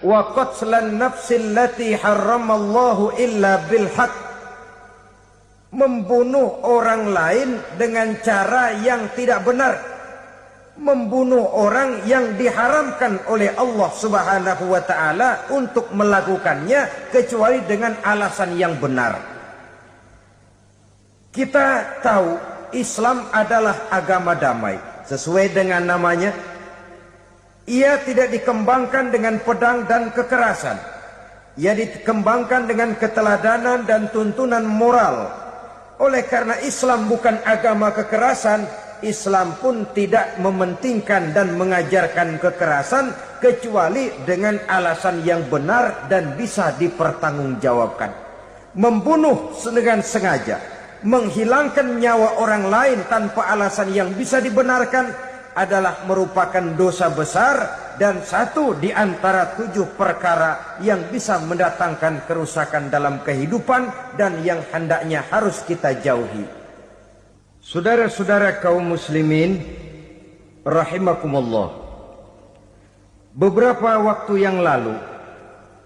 wa qatlan nafsil lati harramallahu illa bil haq, membunuh orang lain dengan cara yang tidak benar, membunuh orang yang diharamkan oleh Allah Subhanahu wa taala untuk melakukannya kecuali dengan alasan yang benar. Kita tahu Islam adalah agama damai. Sesuai dengan namanya, ia tidak dikembangkan dengan pedang dan kekerasan. Ia dikembangkan dengan keteladanan dan tuntunan moral. Oleh karena Islam bukan agama kekerasan, Islam pun tidak mementingkan dan mengajarkan kekerasan kecuali dengan alasan yang benar dan bisa dipertanggungjawabkan. Membunuh dengan sengaja, menghilangkan nyawa orang lain tanpa alasan yang bisa dibenarkan adalah merupakan dosa besar dan satu di antara 7 perkara yang bisa mendatangkan kerusakan dalam kehidupan dan yang hendaknya harus kita jauhi. Saudara-saudara kaum muslimin rahimakumullah, beberapa waktu yang lalu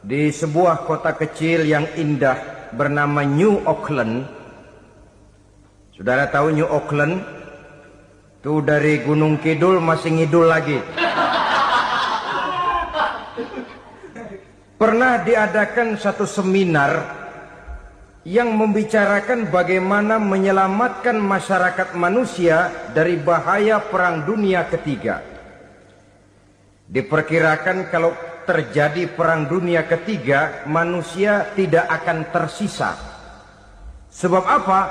di sebuah kota kecil yang indah bernama New Auckland. Saudara tahu New Auckland? Itu dari Gunung Kidul masih ngidul lagi. Pernah diadakan satu seminar yang membicarakan bagaimana menyelamatkan masyarakat manusia dari bahaya Perang Dunia Ketiga. Diperkirakan kalau terjadi Perang Dunia Ketiga, manusia tidak akan tersisa. Sebab apa?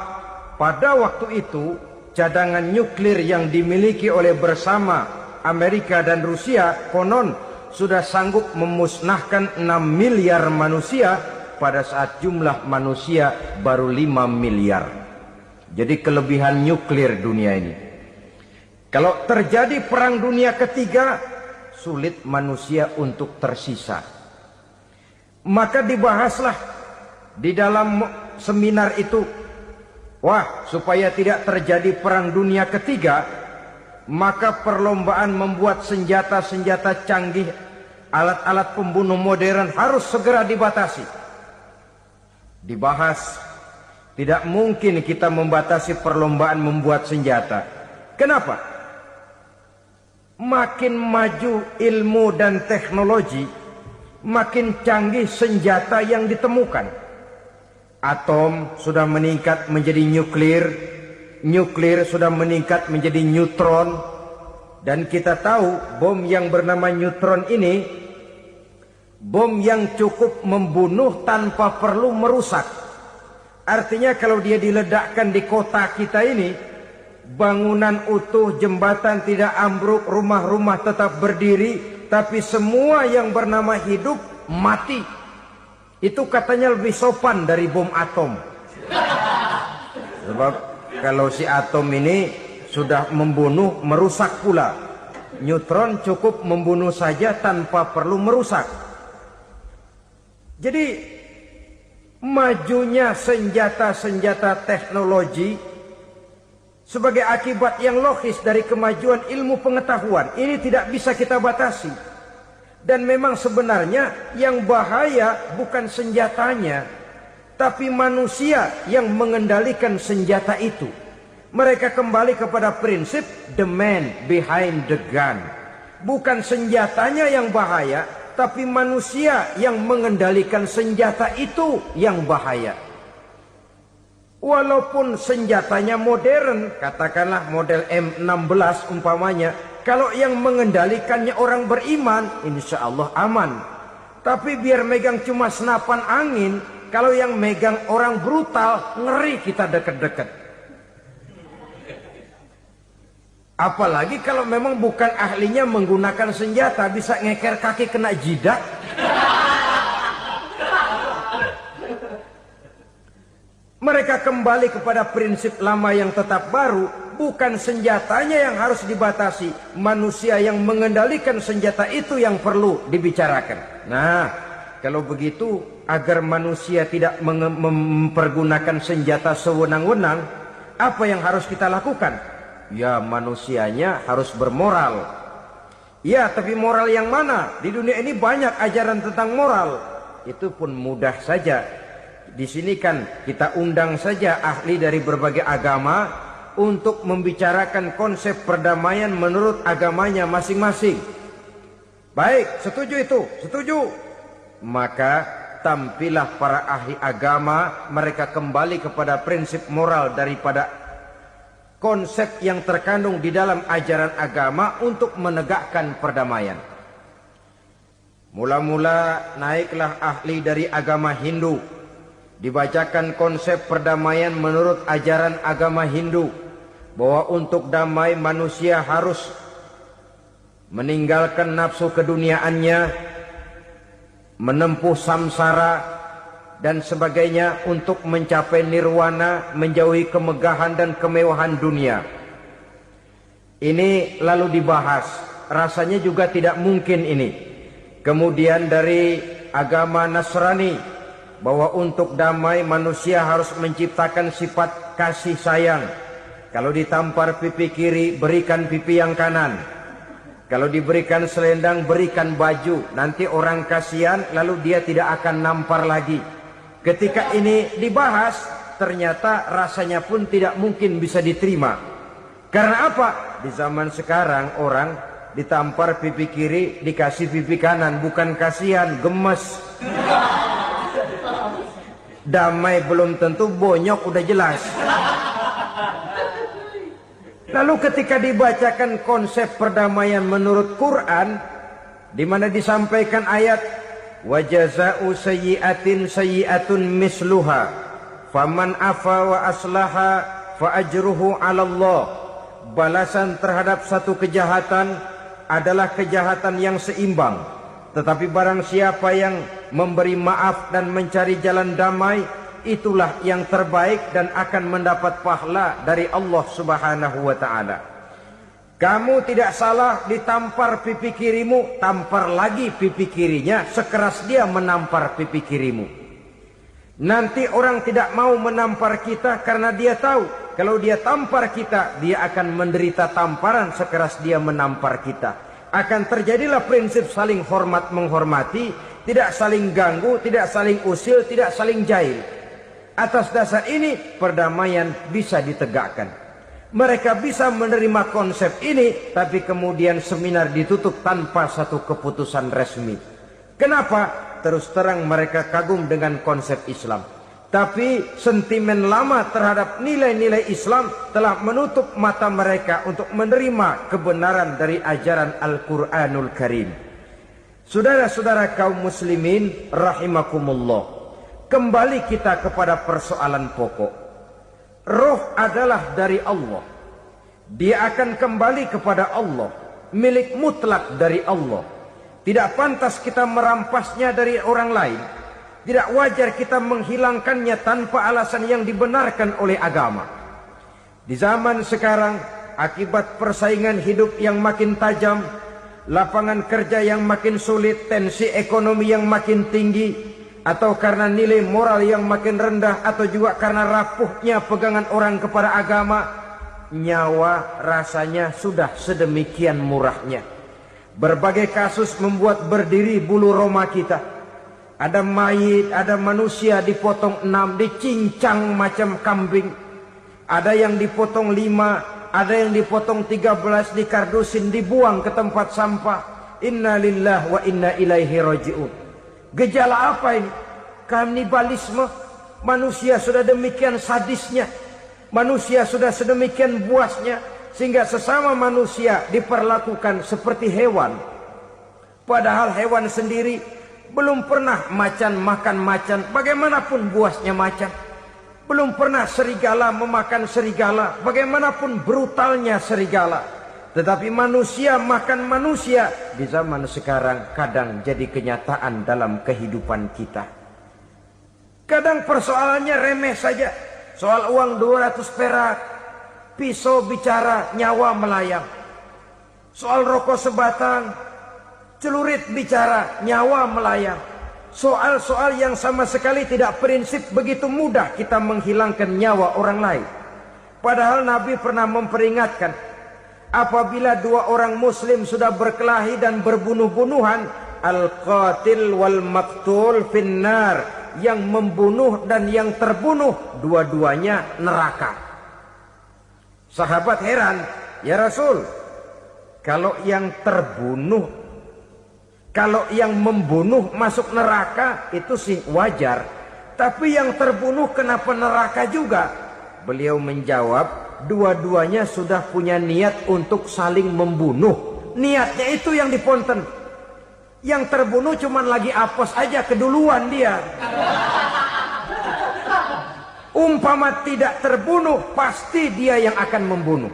Pada waktu itu cadangan nuklir yang dimiliki oleh bersama Amerika dan Rusia konon sudah sanggup memusnahkan 6 miliar manusia pada saat jumlah manusia baru 5 miliar. Jadi kelebihan nuklir dunia ini. Kalau terjadi Perang Dunia Ketiga, sulit manusia untuk tersisa. Maka dibahaslah di dalam seminar itu, wah, supaya tidak terjadi Perang Dunia Ketiga, maka perlombaan membuat senjata-senjata canggih, alat-alat pembunuh modern harus segera dibatasi. Dibahas, tidak mungkin kita membatasi perlombaan membuat senjata. Kenapa? Makin maju ilmu dan teknologi, makin canggih senjata yang ditemukan. Atom sudah meningkat menjadi nuklir, nuklir sudah meningkat menjadi neutron, dan kita tahu bom yang bernama neutron ini bom yang cukup membunuh tanpa perlu merusak. Artinya kalau dia diledakkan di kota kita ini, bangunan utuh, jembatan tidak ambruk, rumah-rumah tetap berdiri, tapi semua yang bernama hidup mati. Itu katanya lebih sopan dari bom atom. Sebab kalau si atom ini sudah membunuh, merusak pula. Neutron cukup membunuh saja tanpa perlu merusak. Jadi majunya senjata-senjata teknologi sebagai akibat yang logis dari kemajuan ilmu pengetahuan. Ini tidak bisa kita batasi. Dan memang sebenarnya yang bahaya bukan senjatanya, tapi manusia yang mengendalikan senjata itu. Mereka kembali kepada prinsip the man behind the gun. Bukan senjatanya yang bahaya, tapi manusia yang mengendalikan senjata itu yang bahaya. Walaupun senjatanya modern, katakanlah model M16 umpamanya, kalau yang mengendalikannya orang beriman, insya Allah aman. Tapi biar megang cuma senapan angin, kalau yang megang orang brutal, ngeri kita deket-deket. Apalagi kalau memang bukan ahlinya menggunakan senjata, bisa ngeker kaki kena jidat. Mereka kembali kepada prinsip lama yang tetap baru, bukan senjatanya yang harus dibatasi, manusia yang mengendalikan senjata itu yang perlu dibicarakan. Nah, kalau begitu, agar manusia tidak mempergunakan senjata sewenang-wenang, apa yang harus kita lakukan? Ya, manusianya harus bermoral. Ya, tapi moral yang mana? Di dunia ini banyak ajaran tentang moral. Itu pun mudah saja. Di sini kan kita undang saja ahli dari berbagai agama untuk membicarakan konsep perdamaian menurut agamanya masing-masing. Baik, setuju itu, setuju. Maka tampillah para ahli agama, mereka kembali kepada prinsip moral daripada konsep yang terkandung di dalam ajaran agama untuk menegakkan perdamaian. Mula-mula naiklah ahli dari agama Hindu, dibacakan konsep perdamaian menurut ajaran agama Hindu, bahwa untuk damai manusia harus meninggalkan nafsu keduniaannya, menempuh samsara dan sebagainya untuk mencapai nirwana, menjauhi kemegahan dan kemewahan dunia. Ini lalu dibahas, rasanya juga tidak mungkin ini. Kemudian dari agama Nasrani, bahwa untuk damai manusia harus menciptakan sifat kasih sayang. Kalau ditampar pipi kiri, berikan pipi yang kanan. Kalau diberikan selendang, berikan baju. Nanti orang kasihan, lalu dia tidak akan nampar lagi. Ketika ini dibahas, ternyata rasanya pun tidak mungkin bisa diterima. Karena apa? Di zaman sekarang orang ditampar pipi kiri, dikasih pipi kanan. Bukan kasihan, gemes. Damai belum tentu, bonyok udah jelas. Lalu ketika dibacakan konsep perdamaian menurut Quran, di mana disampaikan ayat wa jazaa'u sayyi'atin sayyi'atun misluha faman afa wa aslaha fa ajruhu 'ala Allah. Balasan terhadap satu kejahatan adalah kejahatan yang seimbang, tetapi barang siapa yang memberi maaf dan mencari jalan damai, itulah yang terbaik dan akan mendapat pahala dari Allah Subhanahu wa ta'ala. Kamu tidak salah ditampar pipi kirimu, tampar lagi pipi kirinya sekeras dia menampar pipi kirimu. Nanti orang tidak mau menampar kita karena dia tahu kalau dia tampar kita, dia akan menderita tamparan sekeras dia menampar kita. Akan terjadilah prinsip saling hormat menghormati, tidak saling ganggu, tidak saling usil, tidak saling jahil. Atas dasar ini perdamaian bisa ditegakkan. Mereka bisa menerima konsep ini, tapi kemudian seminar ditutup tanpa satu keputusan resmi. Kenapa? Terus terang mereka kagum dengan konsep Islam, tapi sentimen lama terhadap nilai-nilai Islam telah menutup mata mereka untuk menerima kebenaran dari ajaran Al-Quranul Karim. Saudara-saudara kaum muslimin rahimakumullah, kembali kita kepada persoalan pokok. Roh adalah dari Allah. Dia akan kembali kepada Allah, milik mutlak dari Allah. Tidak pantas kita merampasnya dari orang lain. Tidak wajar kita menghilangkannya tanpa alasan yang dibenarkan oleh agama. Di zaman sekarang, akibat persaingan hidup yang makin tajam, lapangan kerja yang makin sulit, tensi ekonomi yang makin tinggi, atau karena nilai moral yang makin rendah, atau juga karena rapuhnya pegangan orang kepada agama, nyawa rasanya sudah sedemikian murahnya. Berbagai kasus membuat berdiri bulu roma kita. Ada mayit, ada manusia dipotong 6, dicincang macam kambing. Ada yang dipotong 5, ada yang dipotong 13, dikardusin, dibuang ke tempat sampah. Inna lillahi wa inna ilaihi raji'un. Gejala apa ini? Kanibalisme. Manusia sudah demikian sadisnya, manusia sudah sedemikian buasnya, sehingga sesama manusia diperlakukan seperti hewan. Padahal hewan sendiri belum pernah macan makan macan, bagaimanapun buasnya macan. Belum pernah serigala memakan serigala, bagaimanapun brutalnya serigala. Tetapi manusia makan manusia di zaman sekarang kadang jadi kenyataan dalam kehidupan kita. Kadang persoalannya remeh saja. Soal uang 200 perak, pisau bicara, nyawa melayang. Soal rokok sebatang, celurit bicara, nyawa melayang. Soal-soal yang sama sekali tidak prinsip, begitu mudah kita menghilangkan nyawa orang lain. Padahal Nabi pernah memperingatkan, Apabila dua orang muslim sudah berkelahi dan berbunuh-bunuhan, al-qatil wal maqtul finnar, yang membunuh dan yang terbunuh dua-duanya neraka. Sahabat heran, ya Rasul, kalau yang membunuh masuk neraka itu sih wajar, tapi yang terbunuh kenapa neraka juga? Beliau menjawab, dua-duanya sudah punya niat untuk saling membunuh. Niatnya itu yang diponten. Yang terbunuh cuman lagi apes aja, keduluan dia. Umpama tidak terbunuh, pasti dia yang akan membunuh.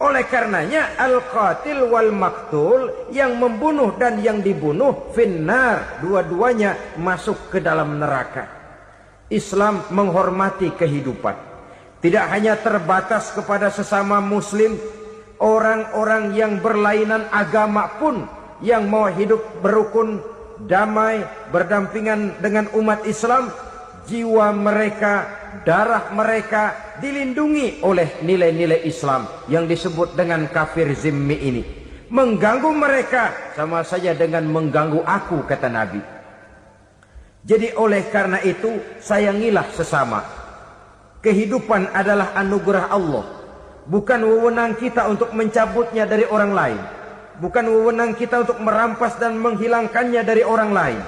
Oleh karenanya al-qatil wal maqtul, yang membunuh dan yang dibunuh finnar, dua-duanya masuk ke dalam neraka. Islam menghormati kehidupan. Tidak hanya terbatas kepada sesama muslim, orang-orang yang berlainan agama pun yang mau hidup berukun, damai, berdampingan dengan umat Islam, jiwa mereka, darah mereka dilindungi oleh nilai-nilai Islam yang disebut dengan kafir zimmi ini. Mengganggu mereka sama saja dengan mengganggu aku, kata Nabi. Jadi oleh karena itu, sayangilah sesama. Kehidupan adalah anugerah Allah. Bukan wewenang kita untuk mencabutnya dari orang lain. Bukan wewenang kita untuk merampas dan menghilangkannya dari orang lain.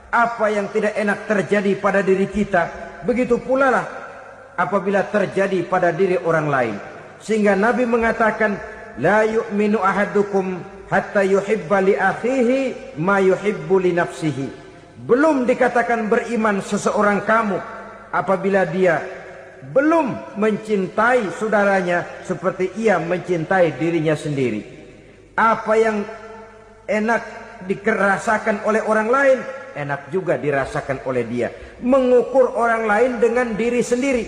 Apa yang tidak enak terjadi pada diri kita, begitu pula lah apabila terjadi pada diri orang lain. Sehingga Nabi mengatakan, la yu'minu ahadukum hatta yuhibba li akhihi ma yuhibbu li nafsihi. Belum dikatakan beriman seseorang kamu apabila dia belum mencintai saudaranya seperti ia mencintai dirinya sendiri. Apa yang enak dirasakan oleh orang lain, enak juga dirasakan oleh dia. Mengukur orang lain dengan diri sendiri.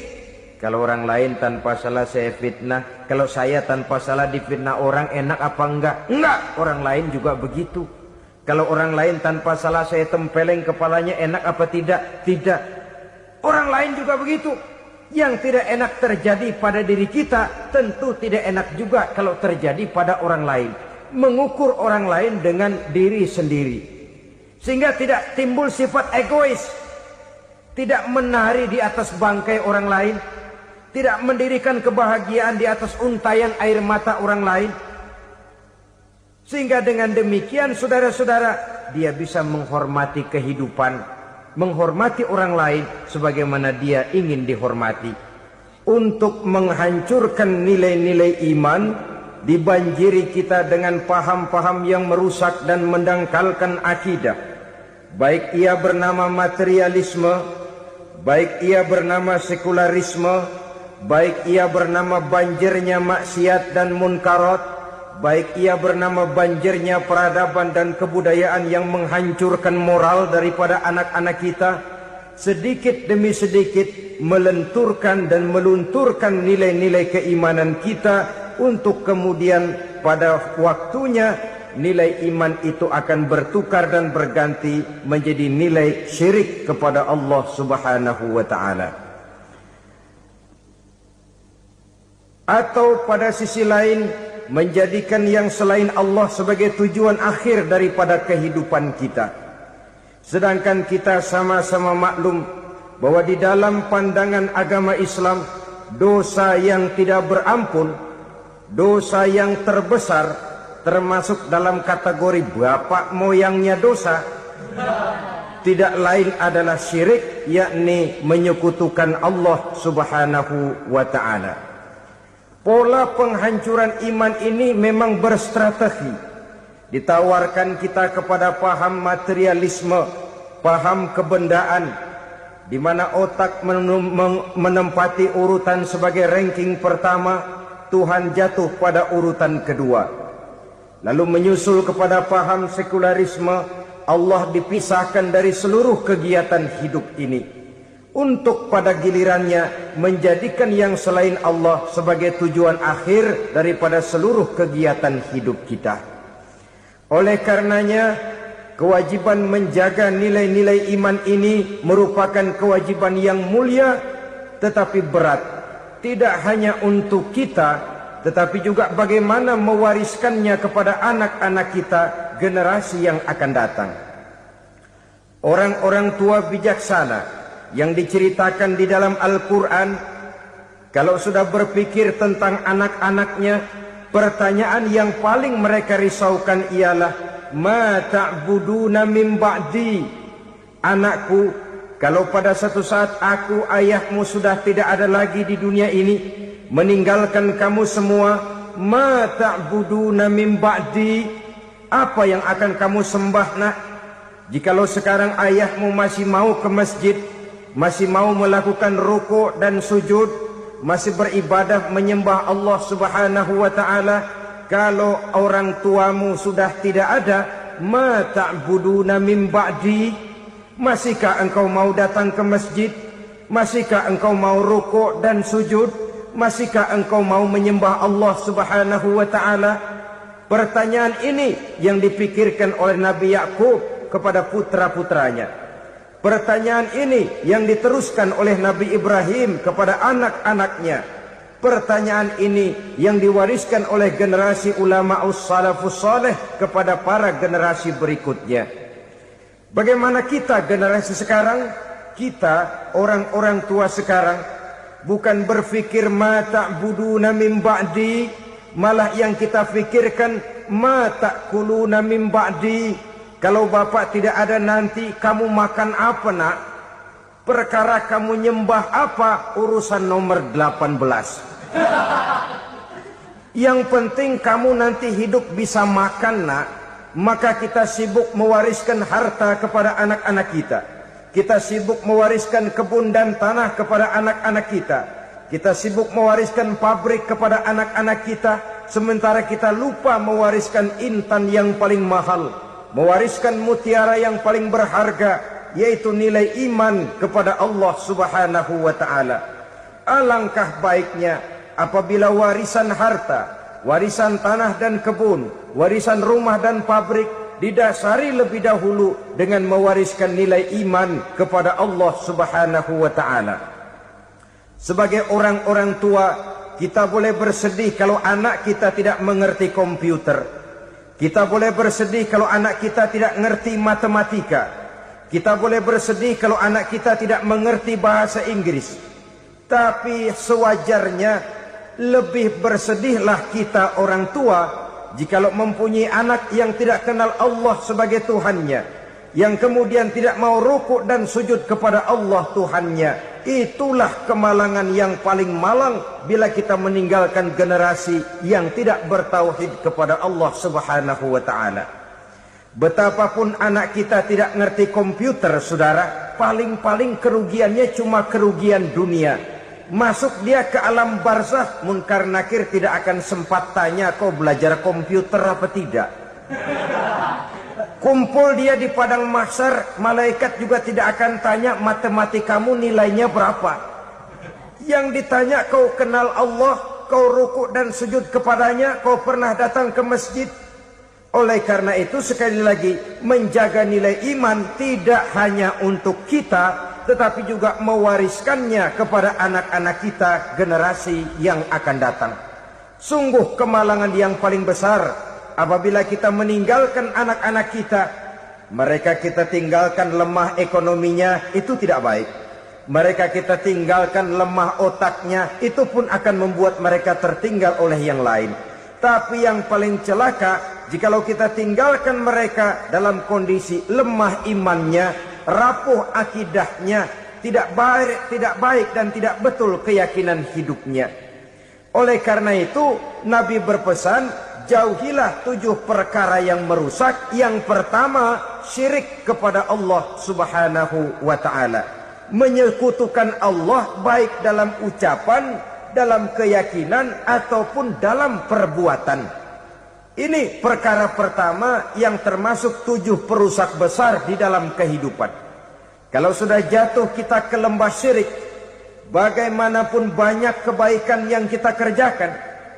Kalau orang lain tanpa salah saya fitnah, kalau saya tanpa salah difitnah orang, enak apa enggak? Enggak, orang lain juga begitu. Kalau orang lain tanpa salah saya tempeleng kepalanya, enak apa tidak? Tidak. Orang lain juga begitu. Yang tidak enak terjadi pada diri kita, tentu tidak enak juga kalau terjadi pada orang lain. Mengukur orang lain dengan diri sendiri. Sehingga tidak timbul sifat egois. Tidak menari di atas bangkai orang lain. Tidak mendirikan kebahagiaan di atas untayan air mata orang lain. Sehingga dengan demikian saudara-saudara, dia bisa menghormati kehidupan, menghormati orang lain sebagaimana dia ingin dihormati. Untuk menghancurkan nilai-nilai iman, dibanjiri kita dengan paham-paham yang merusak dan mendangkalkan akidah. Baik ia bernama materialisme, baik ia bernama sekularisme, baik ia bernama banjirnya maksiat dan munkarat, baik ia bernama banjirnya peradaban dan kebudayaan yang menghancurkan moral daripada anak-anak kita, sedikit demi sedikit melenturkan dan melunturkan nilai-nilai keimanan kita, untuk kemudian pada waktunya nilai iman itu akan bertukar dan berganti menjadi nilai syirik kepada Allah Subhanahu wa ta'ala. Atau pada sisi lain, menjadikan yang selain Allah sebagai tujuan akhir daripada kehidupan kita. Sedangkan kita sama-sama maklum bahwa di dalam pandangan agama Islam, dosa yang tidak berampun, dosa yang terbesar, termasuk dalam kategori bapak moyangnya dosa, tidak lain adalah syirik, yakni menyekutukan Allah Subhanahu wa ta'ala. Pola penghancuran iman ini memang berstrategi. Ditawarkan kita kepada paham materialisme, paham kebendaan, di mana otak menempati urutan sebagai ranking pertama, Tuhan jatuh pada urutan kedua. Lalu menyusul kepada paham sekularisme, Allah dipisahkan dari seluruh kegiatan hidup ini, untuk pada gilirannya menjadikan yang selain Allah sebagai tujuan akhir daripada seluruh kegiatan hidup kita. Oleh karenanya, kewajiban menjaga nilai-nilai iman ini merupakan kewajiban yang mulia tetapi berat, tidak hanya untuk kita, tetapi juga bagaimana mewariskannya kepada anak-anak kita, generasi yang akan datang. Orang-orang tua bijaksana yang diceritakan di dalam Al-Quran, kalau sudah berpikir tentang anak-anaknya, pertanyaan yang paling mereka risaukan ialah, ma ta'buduna min ba'di. Anakku, kalau pada satu saat aku, ayahmu sudah tidak ada lagi di dunia ini, meninggalkan kamu semua, ma ta'buduna min ba'di, apa yang akan kamu sembah nak? Jikalau sekarang ayahmu masih mau ke masjid, masih mau melakukan rukuk dan sujud, masih beribadah menyembah Allah Subhanahu wa ta'ala, kalau orang tuamu sudah tidak ada, ma ta'buduna min ba'di, masihkah engkau mau datang ke masjid? Masihkah engkau mau rukuk dan sujud? Masihkah engkau mau menyembah Allah Subhanahu wa ta'ala? Pertanyaan ini yang dipikirkan oleh Nabi Yakub kepada putra-putranya. Pertanyaan ini yang diteruskan oleh Nabi Ibrahim kepada anak-anaknya. Pertanyaan ini yang diwariskan oleh generasi ulama salafus saleh kepada para generasi berikutnya. Bagaimana kita generasi sekarang? Kita orang-orang tua sekarang bukan berfikir ma ta'buduna min ba'di, malah yang kita fikirkan ma ta'kuluna min ba'di. Kalau bapak tidak ada nanti kamu makan apa nak? Perkara kamu nyembah apa? Urusan nomor 18. Yang penting kamu nanti hidup bisa makan nak. Maka kita sibuk mewariskan harta kepada anak-anak kita. Kita sibuk mewariskan kebun dan tanah kepada anak-anak kita. Kita sibuk mewariskan pabrik kepada anak-anak kita. Sementara kita lupa mewariskan intan yang paling mahal, mewariskan mutiara yang paling berharga, yaitu nilai iman kepada Allah Subhanahu wa ta'ala. Alangkah baiknya apabila warisan harta, warisan tanah dan kebun, warisan rumah dan pabrik didasari lebih dahulu dengan mewariskan nilai iman kepada Allah Subhanahu wa ta'ala. Sebagai orang-orang tua, kita boleh bersedih kalau anak kita tidak mengerti komputer. Kita boleh bersedih kalau anak kita tidak mengerti matematika. Kita boleh bersedih kalau anak kita tidak mengerti bahasa Inggris. Tapi sewajarnya lebih bersedihlah kita orang tua jikalau mempunyai anak yang tidak kenal Allah sebagai Tuhannya, yang kemudian tidak mau rukuk dan sujud kepada Allah Tuhannya. Itulah kemalangan yang paling malang bila kita meninggalkan generasi yang tidak bertauhid kepada Allah Subhanahu wa ta'ala. Betapapun anak kita tidak ngerti komputer, saudara, paling-paling kerugiannya cuma kerugian dunia. Masuk dia ke alam barzakh, munkar nakir tidak akan sempat tanya kau belajar komputer apa tidak. Kumpul dia di padang mahsyar, malaikat juga tidak akan tanya matematikamu nilainya berapa. Yang ditanya kau kenal Allah, kau rukuk dan sujud kepadanya, kau pernah datang ke masjid. Oleh karena itu sekali lagi, menjaga nilai iman tidak hanya untuk kita, tetapi juga mewariskannya kepada anak-anak kita, generasi yang akan datang. Sungguh kemalangan yang paling besar apabila kita meninggalkan anak-anak kita. Mereka kita tinggalkan lemah ekonominya, itu tidak baik. Mereka kita tinggalkan lemah otaknya, itu pun akan membuat mereka tertinggal oleh yang lain. Tapi yang paling celaka, jikalau kita tinggalkan mereka dalam kondisi lemah imannya, rapuh akidahnya, tidak baik dan tidak betul keyakinan hidupnya. Oleh karena itu Nabi berpesan, jauhilah 7 perkara yang merusak. Yang pertama, syirik kepada Allah Subhanahu wa ta'ala. Menyekutukan Allah baik dalam ucapan, dalam keyakinan, ataupun dalam perbuatan. Ini perkara pertama yang termasuk 7 perusak besar di dalam kehidupan. Kalau sudah jatuh kita ke lembah syirik, bagaimanapun banyak kebaikan yang kita kerjakan,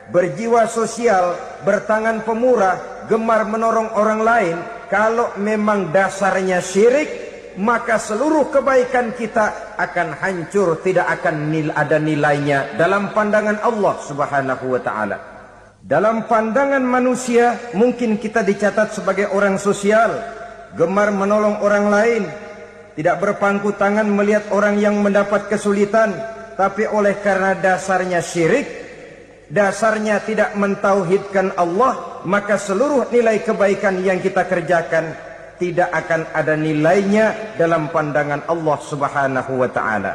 berjiwa sosial, bertangan pemurah, gemar menolong orang lain, kalau memang dasarnya syirik, maka seluruh kebaikan kita akan hancur, tidak akan ada nilainya dalam pandangan Allah Subhanahu wa ta'ala. Dalam pandangan manusia, mungkin kita dicatat sebagai orang sosial, gemar menolong orang lain, tidak berpangku tangan melihat orang yang mendapat kesulitan. Tapi oleh karena dasarnya syirik, dasarnya tidak mentauhidkan Allah, maka seluruh nilai kebaikan yang kita kerjakan tidak akan ada nilainya dalam pandangan Allah Subhanahu wa ta'ala.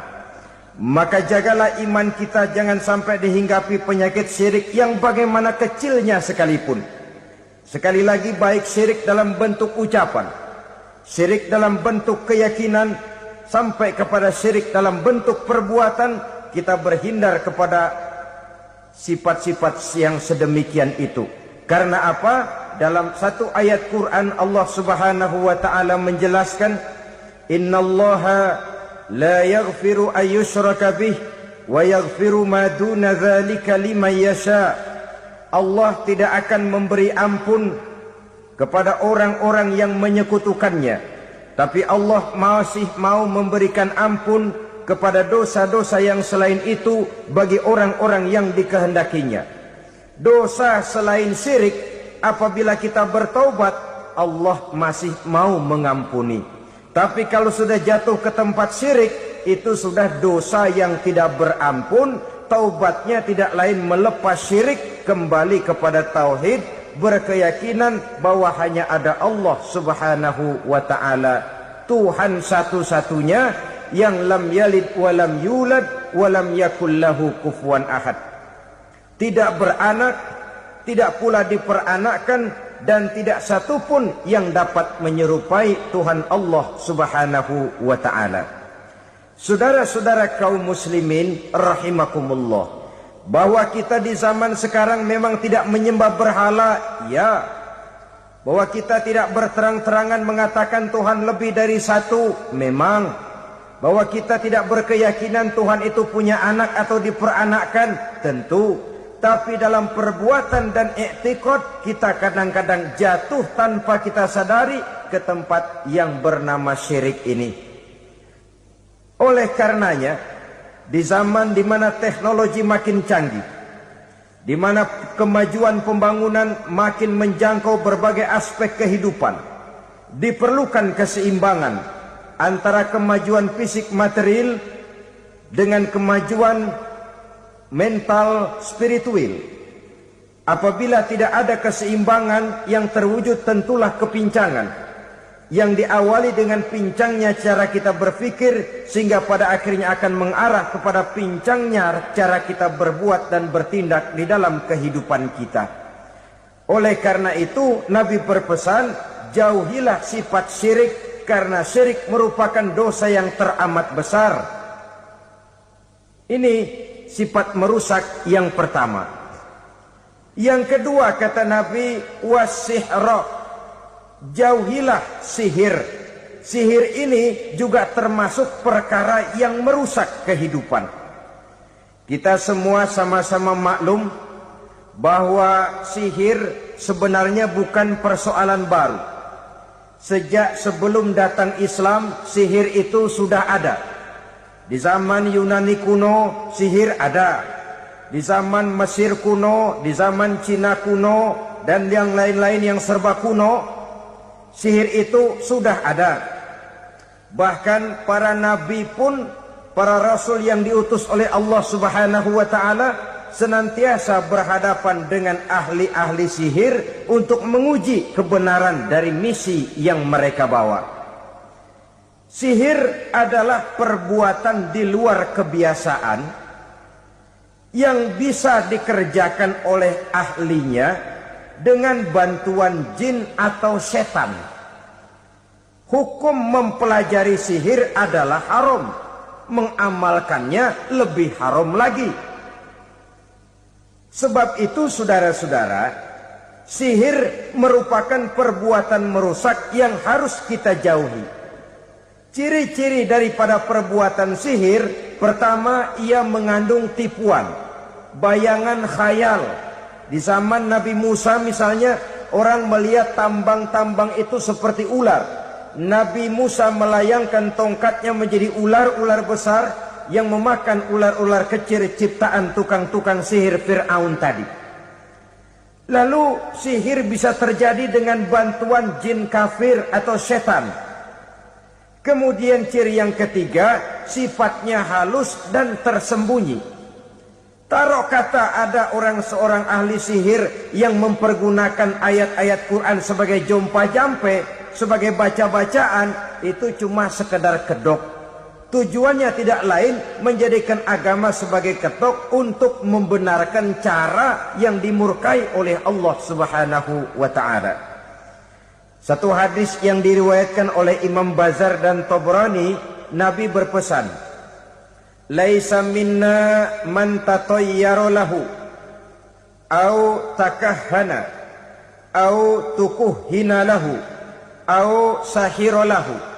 Maka jagalah iman kita jangan sampai dihinggapi penyakit syirik yang bagaimana kecilnya sekalipun. Sekali lagi, baik syirik dalam bentuk ucapan, syirik dalam bentuk keyakinan, sampai kepada syirik dalam bentuk perbuatan, kita berhindar kepada sifat-sifat yang sedemikian itu. Karena apa? Dalam satu ayat Quran Allah Subhanahu wa ta'ala menjelaskan, innallaha la yaghfiru ayyushraka bih wa yaghfiru ma duna dzalika liman yasha. Allah tidak akan memberi ampun kepada orang-orang yang menyekutukannya, tapi Allah masih mau memberikan ampun kepada dosa-dosa yang selain itu bagi orang-orang yang dikehendakinya. Dosa selain syirik, apabila kita bertaubat, Allah masih mau mengampuni. Tapi kalau sudah jatuh ke tempat syirik, itu sudah dosa yang tidak berampun. Taubatnya tidak lain melepas syirik, kembali kepada tauhid, berkeyakinan bahwa hanya ada Allah Subhanahu wa ta'ala, Tuhan satu-satunya yang lam yalid walam yulad walam yakul lahu kufuwan ahad. Tidak beranak, tidak pula diperanakkan, dan tidak satupun yang dapat menyerupai Tuhan Allah Subhanahu wa ta'ala. Saudara-saudara kaum muslimin rahimakumullah, bahwa kita di zaman sekarang memang tidak menyembah berhala, ya. Bahwa kita tidak berterang-terangan mengatakan Tuhan lebih dari satu, memang. Bahwa kita tidak berkeyakinan Tuhan itu punya anak atau diperanakkan, tentu. Tapi dalam perbuatan dan i'tiqad, kita kadang-kadang jatuh tanpa kita sadari ke tempat yang bernama syirik ini. Oleh karenanya, di zaman di mana teknologi makin canggih, di mana kemajuan pembangunan makin menjangkau berbagai aspek kehidupan, diperlukan keseimbangan antara kemajuan fisik material dengan kemajuan mental spiritual. Apabila tidak ada keseimbangan, yang terwujud tentulah kepincangan, yang diawali dengan pincangnya cara kita berpikir, sehingga pada akhirnya akan mengarah kepada pincangnya cara kita berbuat dan bertindak di dalam kehidupan kita. Oleh karena itu Nabi berpesan, jauhilah sifat syirik, karena syirik merupakan dosa yang teramat besar. Ini sifat merusak yang pertama. Yang kedua, kata Nabi, wasihra, jauhilah sihir. Sihir ini juga termasuk perkara yang merusak kehidupan. Kita semua sama-sama maklum bahwa sihir sebenarnya bukan persoalan baru. Sejak sebelum datang Islam, sihir itu sudah ada. Di zaman Yunani kuno, sihir ada. Di zaman Mesir kuno, di zaman Cina kuno, dan yang lain-lain yang serba kuno, sihir itu sudah ada. Bahkan para nabi pun, para rasul yang diutus oleh Allah Subhanahu wa ta'ala, senantiasa berhadapan dengan ahli-ahli sihir untuk menguji kebenaran dari misi yang mereka bawa. Sihir adalah perbuatan di luar kebiasaan yang bisa dikerjakan oleh ahlinya dengan bantuan jin atau setan. Hukum mempelajari sihir adalah haram, mengamalkannya lebih haram lagi. Sebab itu saudara-saudara, sihir merupakan perbuatan merusak yang harus kita jauhi. Ciri-ciri daripada perbuatan sihir, pertama, ia mengandung tipuan, bayangan khayal. Di zaman Nabi Musa misalnya, orang melihat tambang-tambang itu seperti ular. Nabi Musa melayangkan tongkatnya menjadi ular-ular besar yang memakan ular-ular kecil ciptaan tukang-tukang sihir Fir'aun tadi. Lalu sihir bisa terjadi dengan bantuan jin kafir atau setan. Kemudian ciri yang ketiga, sifatnya halus dan tersembunyi. Taruh kata ada seorang ahli sihir yang mempergunakan ayat-ayat Quran sebagai jompa-jampe, sebagai baca-bacaan, itu cuma sekedar kedok. Tujuannya tidak lain menjadikan agama sebagai ketok untuk membenarkan cara yang dimurkai oleh Allah Subhanahu wa ta'ala. Satu hadis yang diriwayatkan oleh Imam Bazar dan Tabrani, Nabi berpesan, "Laisa minna man tatayyara lahu au takahhana au tukuhhina lahu au sahira lahu."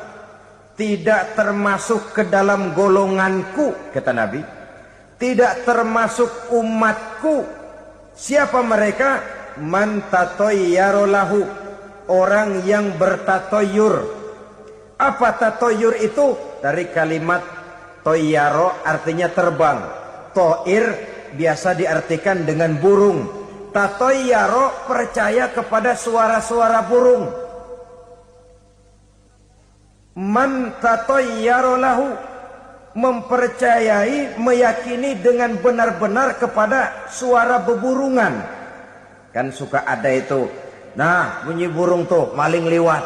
Tidak termasuk ke dalam golonganku, kata Nabi. Tidak termasuk umatku. Siapa mereka? Man tatayyara lahu, orang yang bertatoyur. Apa tatoyur itu? Dari kalimat toyaro, artinya terbang. Toir biasa diartikan dengan burung. Tatoyaro percaya kepada suara-suara burung. Man tatayyara lahu, mempercayai, meyakini dengan benar-benar kepada suara beburungan. Kan suka ada itu, nah bunyi burung tuh, maling liwat.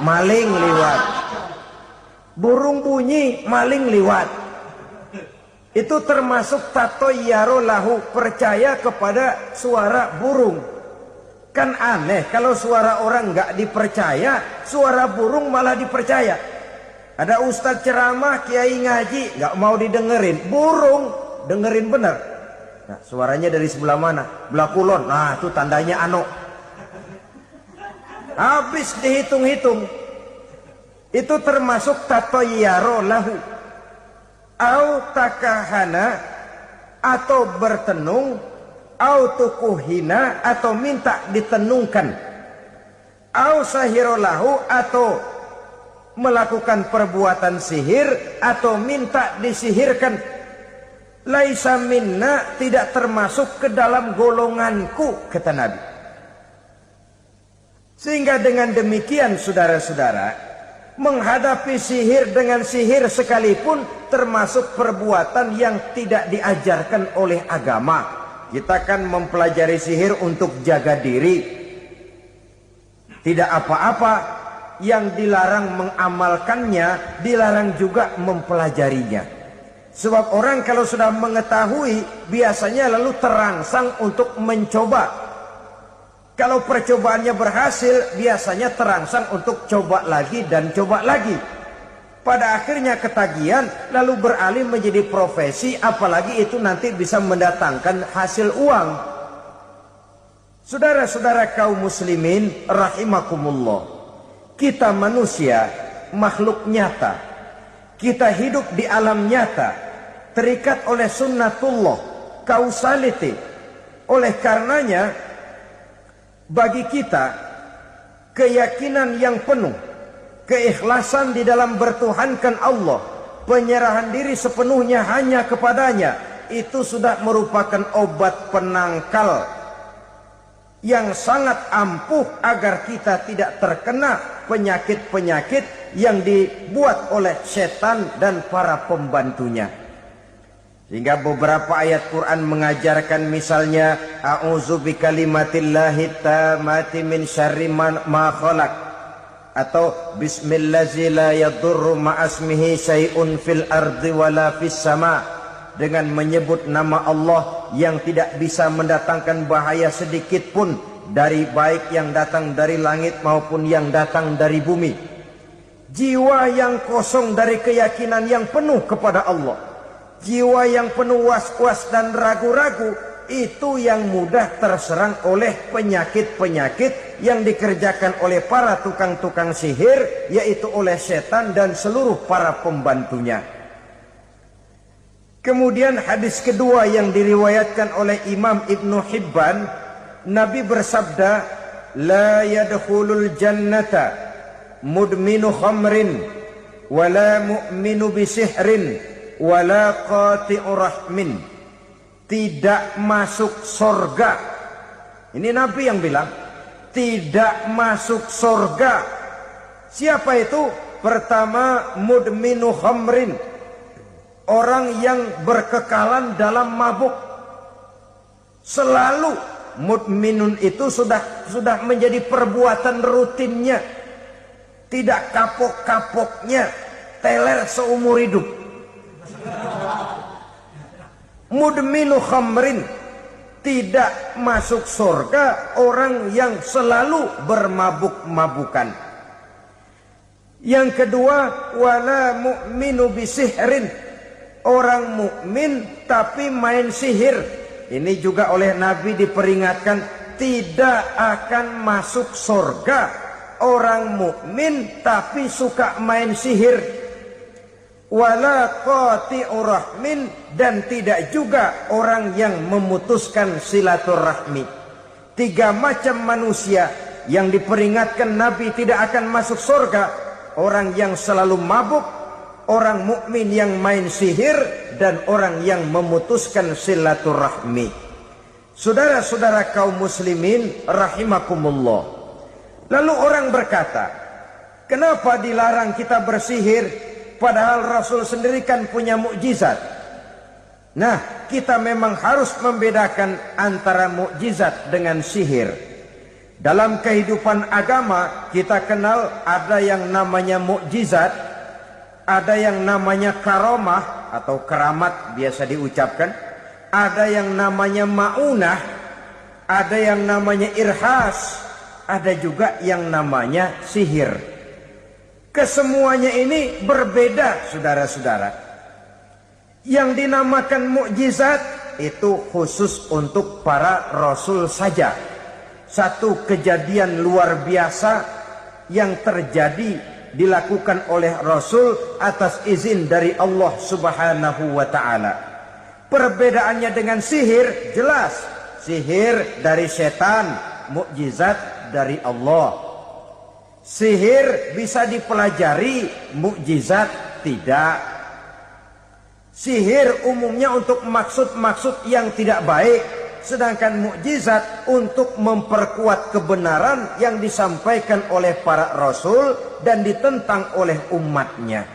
Maling liwat. Burung bunyi, maling liwat. Itu termasuk tatayyara lahu, percaya kepada suara burung. Kan aneh kalau suara orang nggak dipercaya, suara burung malah dipercaya. Ada ustadz ceramah, kiai ngaji, nggak mau didengerin, burung dengerin bener. Nah, suaranya dari sebelah mana? Belah kulon. Nah, itu tandanya ano. Habis dihitung-hitung. Itu termasuk tatayyara lahu. Au takahana, atau bertenung, au tukuhina, atau minta ditenungkan, au sahirolahu, atau melakukan perbuatan sihir, atau minta disihirkan. Laisa minna, tidak termasuk ke dalam golonganku, kata Nabi. Sehingga dengan demikian saudara-saudara, menghadapi sihir dengan sihir sekalipun termasuk perbuatan yang tidak diajarkan oleh agama. Kita kan mempelajari sihir untuk jaga diri. Tidak apa-apa, yang dilarang mengamalkannya, dilarang juga mempelajarinya. Sebab orang kalau sudah mengetahui, biasanya lalu terangsang untuk mencoba. Kalau percobaannya berhasil, biasanya terangsang untuk coba lagi dan coba lagi. Pada akhirnya ketagihan, lalu beralih menjadi profesi, apalagi itu nanti bisa mendatangkan hasil uang. Saudara-saudara kaum muslimin rahimakumullah, kita manusia makhluk nyata. Kita hidup di alam nyata, terikat oleh sunnatullah, causality. Oleh karenanya, bagi kita keyakinan yang penuh, keikhlasan di dalam bertuhankan Allah, penyerahan diri sepenuhnya hanya kepadanya, itu sudah merupakan obat penangkal yang sangat ampuh agar kita tidak terkena penyakit-penyakit yang dibuat oleh setan dan para pembantunya. Sehingga beberapa ayat Quran mengajarkan, misalnya a'udzu bikalimatillahi tammati min syarri ma khalaq, atau bismillazi la yadurru ma'asmihi syai'un fil ardi wala fis sama, dengan menyebut nama Allah yang tidak bisa mendatangkan bahaya sedikit pun, dari baik yang datang dari langit maupun yang datang dari bumi. Jiwa yang kosong dari keyakinan yang penuh kepada Allah, jiwa yang penuh was-was dan ragu-ragu, itu yang mudah terserang oleh penyakit-penyakit yang dikerjakan oleh para tukang-tukang sihir, yaitu oleh setan dan seluruh para pembantunya. Kemudian hadis kedua yang diriwayatkan oleh Imam Ibnu Hibban, Nabi bersabda, la yadkhulul jannata mudminu khamrin wala mu'minu bisihrin wala qati'u rahmin. Tidak masuk surga Ini Nabi yang bilang, tidak masuk surga. Siapa itu? Pertama, mudminu khamrin, orang yang berkekalan dalam mabuk. Selalu mudminun itu sudah menjadi perbuatan rutinnya, tidak kapok-kapoknya, teler seumur hidup. Mudminu khamrin, tidak masuk surga orang yang selalu bermabuk-mabukan. Yang kedua, wala mu'minu bisihrin, orang mukmin tapi main sihir. Ini juga oleh Nabi diperingatkan, tidak akan masuk surga orang mukmin tapi suka main sihir. Wala qati'ur rahmin, dan tidak juga orang yang memutuskan silaturahmi. 3 macam manusia yang diperingatkan Nabi tidak akan masuk surga: orang yang selalu mabuk, orang mukmin yang main sihir, dan orang yang memutuskan silaturahmi. Saudara-saudara kaum muslimin rahimakumullah. Lalu orang berkata, kenapa dilarang kita bersihir padahal Rasul sendiri kan punya mukjizat? Nah, kita memang harus membedakan antara mukjizat dengan sihir. Dalam kehidupan agama kita kenal ada yang namanya mukjizat, ada yang namanya karomah atau keramat biasa diucapkan, ada yang namanya maunah, ada yang namanya irhas, ada juga yang namanya sihir. Kesemuanya ini berbeda, saudara-saudara. Yang dinamakan mukjizat itu khusus untuk para rasul saja. Satu kejadian luar biasa yang terjadi dilakukan oleh Rasul atas izin dari Allah Subhanahu wa ta'ala. Perbedaannya dengan sihir jelas. Sihir dari setan, mukjizat dari Allah. Sihir bisa dipelajari, mukjizat tidak. Sihir umumnya untuk maksud-maksud yang tidak baik, sedangkan mukjizat untuk memperkuat kebenaran yang disampaikan oleh para rasul dan ditentang oleh umatnya.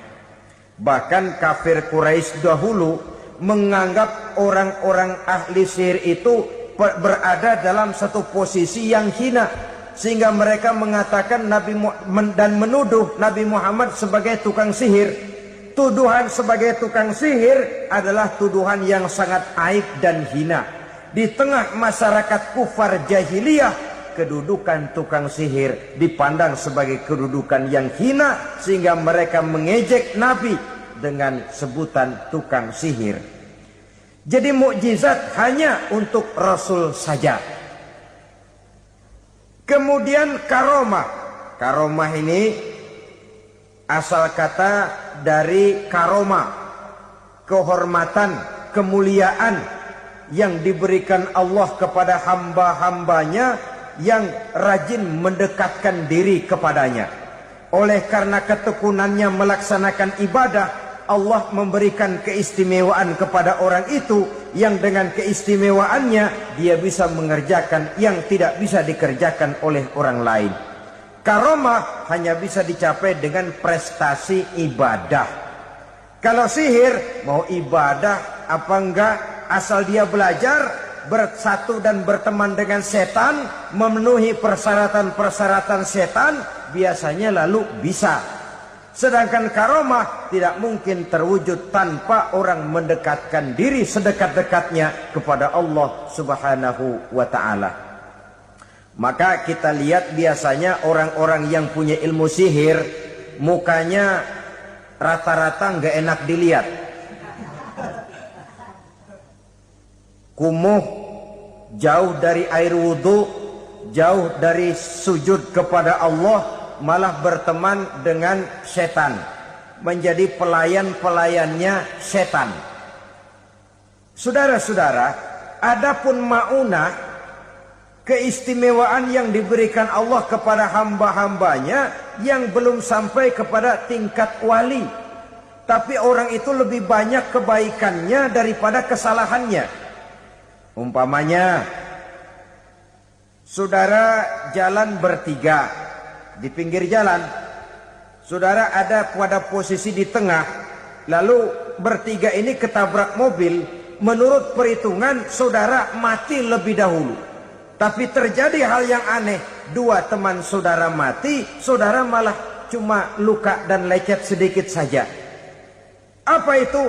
Bahkan kafir Quraisy dahulu menganggap orang-orang ahli sihir itu berada dalam satu posisi yang hina, sehingga mereka mengatakan dan menuduh Nabi Muhammad sebagai tukang sihir. Tuduhan sebagai tukang sihir adalah tuduhan yang sangat aib dan hina. Di tengah masyarakat kufar jahiliyah, kedudukan tukang sihir dipandang sebagai kedudukan yang hina, sehingga mereka mengejek Nabi dengan sebutan tukang sihir. Jadi mukjizat hanya untuk Rasul saja. Kemudian karomah. Karomah ini asal kata dari karoma, kehormatan, kemuliaan yang diberikan Allah kepada hamba-hambanya yang rajin mendekatkan diri kepadanya. Oleh karena ketekunannya melaksanakan ibadah, Allah memberikan keistimewaan kepada orang itu, yang dengan keistimewaannya dia bisa mengerjakan yang tidak bisa dikerjakan oleh orang lain. Karomah hanya bisa dicapai dengan prestasi ibadah. Kalau sihir, mau ibadah apa enggak, asal dia belajar, bersatu dan berteman dengan setan, memenuhi persyaratan-persyaratan setan, biasanya lalu bisa. Sedangkan karomah tidak mungkin terwujud tanpa orang mendekatkan diri sedekat-dekatnya kepada Allah Subhanahu wa ta'ala. Maka kita lihat biasanya orang-orang yang punya ilmu sihir, mukanya rata-rata nggak enak dilihat. Kumuh, jauh dari air wudhu, jauh dari sujud kepada Allah, malah berteman dengan setan, menjadi pelayan-pelayannya setan. Saudara-saudara, adapun maunah, keistimewaan yang diberikan Allah kepada hamba-hambanya yang belum sampai kepada tingkat wali, tapi orang itu lebih banyak kebaikannya daripada kesalahannya. Umpamanya Saudara jalan bertiga di pinggir jalan. Saudara ada pada posisi di tengah, lalu bertiga ini ketabrak mobil. Menurut perhitungan saudara mati lebih dahulu. Tapi terjadi hal yang aneh, dua teman saudara mati, saudara malah cuma luka dan lecet sedikit saja. Apa itu?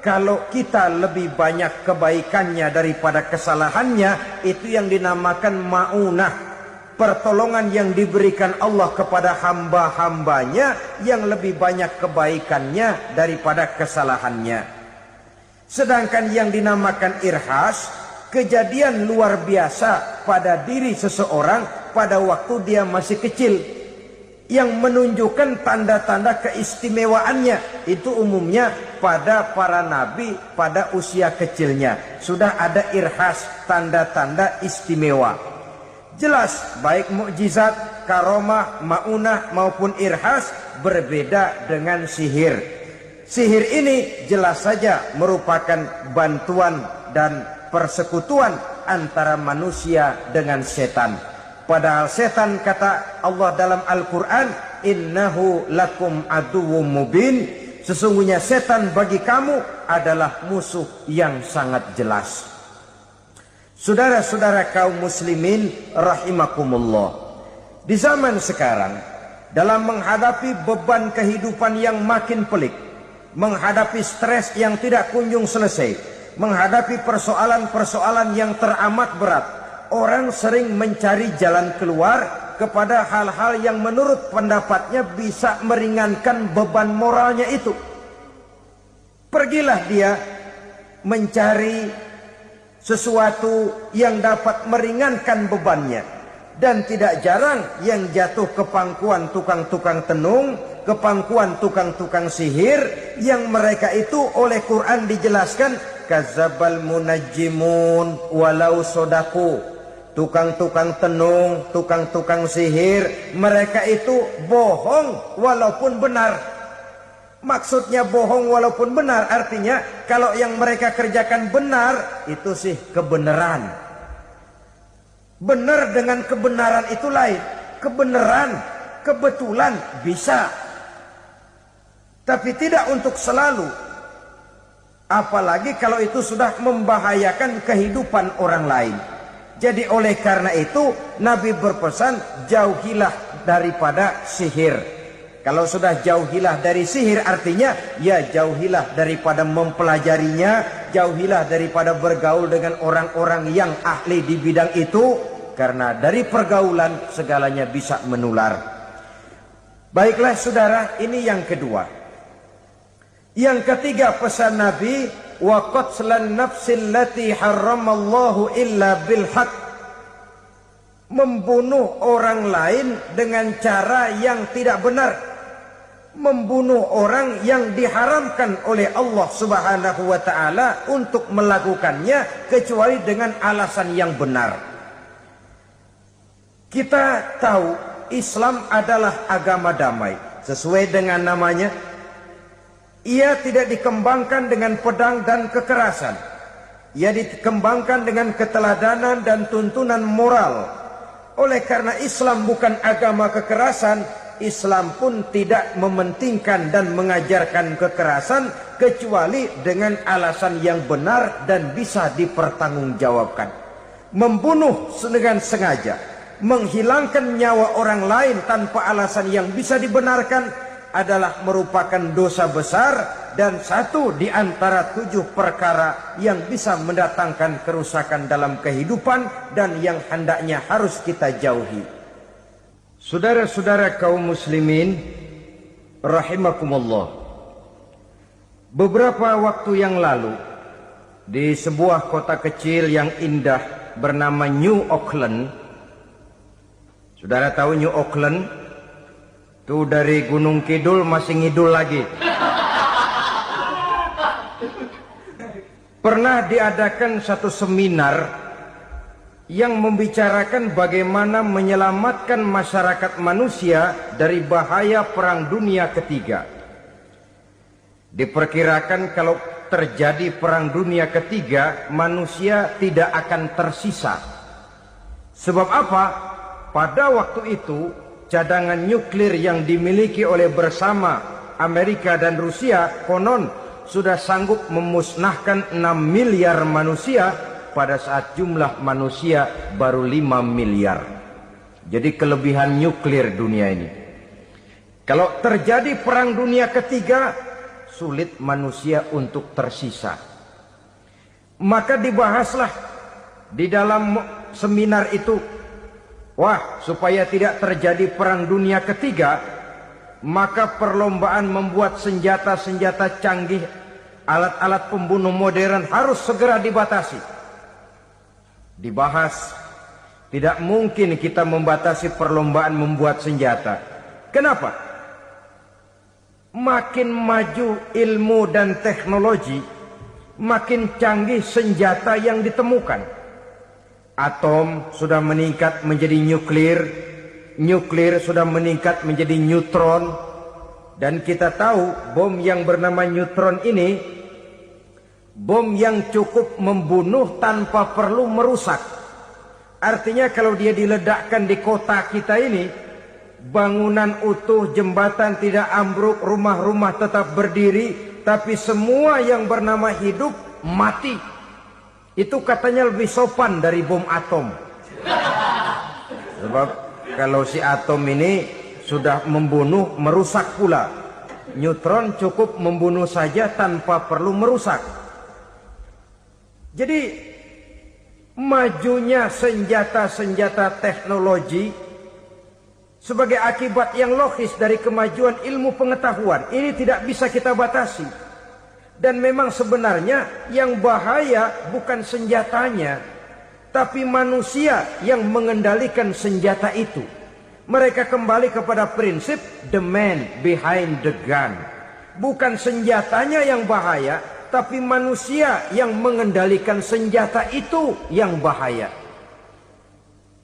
Kalau kita lebih banyak kebaikannya daripada kesalahannya, itu yang dinamakan ma'unah. Pertolongan yang diberikan Allah kepada hamba-hambanya yang lebih banyak kebaikannya daripada kesalahannya. Sedangkan yang dinamakan irhas, kejadian luar biasa pada diri seseorang pada waktu dia masih kecil, yang menunjukkan tanda-tanda keistimewaannya. Itu umumnya pada para nabi pada usia kecilnya sudah ada irhas, tanda-tanda istimewa. Jelas baik mukjizat, karomah, maunah maupun irhas berbeda dengan sihir. Sihir ini jelas saja merupakan bantuan dan persekutuan antara manusia dengan setan. Padahal setan, kata Allah dalam Al-Quran, innahu lakum aduwwum mubin, sesungguhnya setan bagi kamu adalah musuh yang sangat jelas. Saudara-saudara kaum muslimin rahimakumullah, di zaman sekarang dalam menghadapi beban kehidupan yang makin pelik, menghadapi stres yang tidak kunjung selesai, menghadapi persoalan-persoalan yang teramat berat, orang sering mencari jalan keluar kepada hal-hal yang menurut pendapatnya bisa meringankan beban moralnya itu. Pergilah dia mencari sesuatu yang dapat meringankan bebannya. Dan tidak jarang yang jatuh ke pangkuan tukang-tukang tenung, ke pangkuan tukang-tukang sihir, yang mereka itu oleh Quran dijelaskan kadzabal munajjimun walau sodaku. Tukang-tukang tenung, tukang-tukang sihir, mereka itu bohong walaupun benar. Maksudnya bohong walaupun benar, artinya kalau yang mereka kerjakan benar, itu sih kebenaran. Benar dengan kebenaran itu lain. Kebenaran, kebetulan bisa, tapi tidak untuk selalu. Apalagi kalau itu sudah membahayakan kehidupan orang lain. Jadi oleh karena itu Nabi berpesan, jauhilah daripada sihir. Kalau sudah jauhilah dari sihir, artinya ya jauhilah daripada mempelajarinya, jauhilah daripada bergaul dengan orang-orang yang ahli di bidang itu, karena dari pergaulan segalanya bisa menular. Baiklah saudara, ini yang kedua. Yang ketiga pesan Nabi, wa qatlan nafsil lati harramallahu illa bil haq. Membunuh orang lain dengan cara yang tidak benar. Membunuh orang yang diharamkan oleh Allah Subhanahu wa taala untuk melakukannya kecuali dengan alasan yang benar. Kita tahu Islam adalah agama damai. Sesuai dengan namanya, ia tidak dikembangkan dengan pedang dan kekerasan. Ia dikembangkan dengan keteladanan dan tuntunan moral. Oleh karena Islam bukan agama kekerasan, Islam pun tidak mementingkan dan mengajarkan kekerasan kecuali dengan alasan yang benar dan bisa dipertanggungjawabkan. Membunuh dengan sengaja, menghilangkan nyawa orang lain tanpa alasan yang bisa dibenarkan adalah merupakan dosa besar dan satu di antara 7 perkara yang bisa mendatangkan kerusakan dalam kehidupan dan yang hendaknya harus kita jauhi. Saudara-saudara kaum muslimin rahimakumullah, beberapa waktu yang lalu di sebuah kota kecil yang indah bernama New Auckland. Saudara tahu New Auckland? Itu dari Gunung Kidul masih ngidul lagi. Pernah diadakan satu seminar yang membicarakan bagaimana menyelamatkan masyarakat manusia dari bahaya Perang Dunia Ketiga. Diperkirakan kalau terjadi Perang Dunia Ketiga, manusia tidak akan tersisa. Sebab apa? Pada waktu itu cadangan nuklir yang dimiliki oleh bersama Amerika dan Rusia konon sudah sanggup memusnahkan 6 miliar manusia pada saat jumlah manusia baru 5 miliar. Jadi kelebihan nuklir dunia ini. Kalau terjadi perang dunia ketiga, sulit manusia untuk tersisa. Maka dibahaslah di dalam seminar itu, wah, supaya tidak terjadi perang dunia ketiga, maka perlombaan membuat senjata-senjata canggih, alat-alat pembunuh modern harus segera dibatasi. Dibahas, tidak mungkin kita membatasi perlombaan membuat senjata. Kenapa? Makin maju ilmu dan teknologi, makin canggih senjata yang ditemukan. Atom sudah meningkat menjadi nuklir, nuklir sudah meningkat menjadi neutron, dan kita tahu bom yang bernama neutron ini bom yang cukup membunuh tanpa perlu merusak. Artinya kalau dia diledakkan di kota kita ini, bangunan utuh, jembatan tidak ambruk, rumah-rumah tetap berdiri, tapi semua yang bernama hidup mati. Itu katanya lebih sopan dari bom atom. Sebab kalau si atom ini sudah membunuh, merusak pula. Neutron cukup membunuh saja tanpa perlu merusak. Jadi majunya senjata-senjata teknologi sebagai akibat yang logis dari kemajuan ilmu pengetahuan ini tidak bisa kita batasi. Dan memang sebenarnya yang bahaya bukan senjatanya, tapi manusia yang mengendalikan senjata itu. Mereka kembali kepada prinsip the man behind the gun. Bukan senjatanya yang bahaya, tapi manusia yang mengendalikan senjata itu yang bahaya.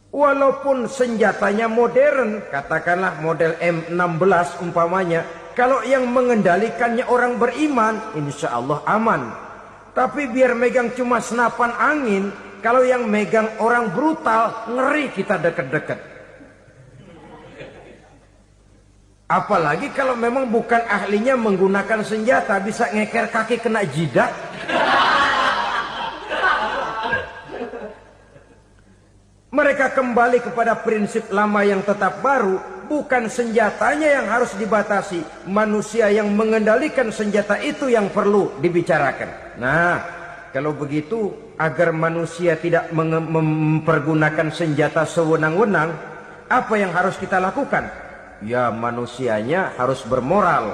Walaupun senjatanya modern, katakanlah model M16 umpamanya, kalau yang mengendalikannya orang beriman, insya Allah aman. Tapi biar megang cuma senapan angin, kalau yang megang orang brutal, ngeri kita deket-deket. Apalagi kalau memang bukan ahlinya menggunakan senjata, bisa ngeker kaki kena jidat. Mereka kembali kepada prinsip lama yang tetap baru. Bukan senjatanya yang harus dibatasi, manusia yang mengendalikan senjata itu yang perlu dibicarakan. Nah, kalau begitu, agar manusia tidak mempergunakan senjata sewenang-wenang, apa yang harus kita lakukan? Ya, manusianya harus bermoral.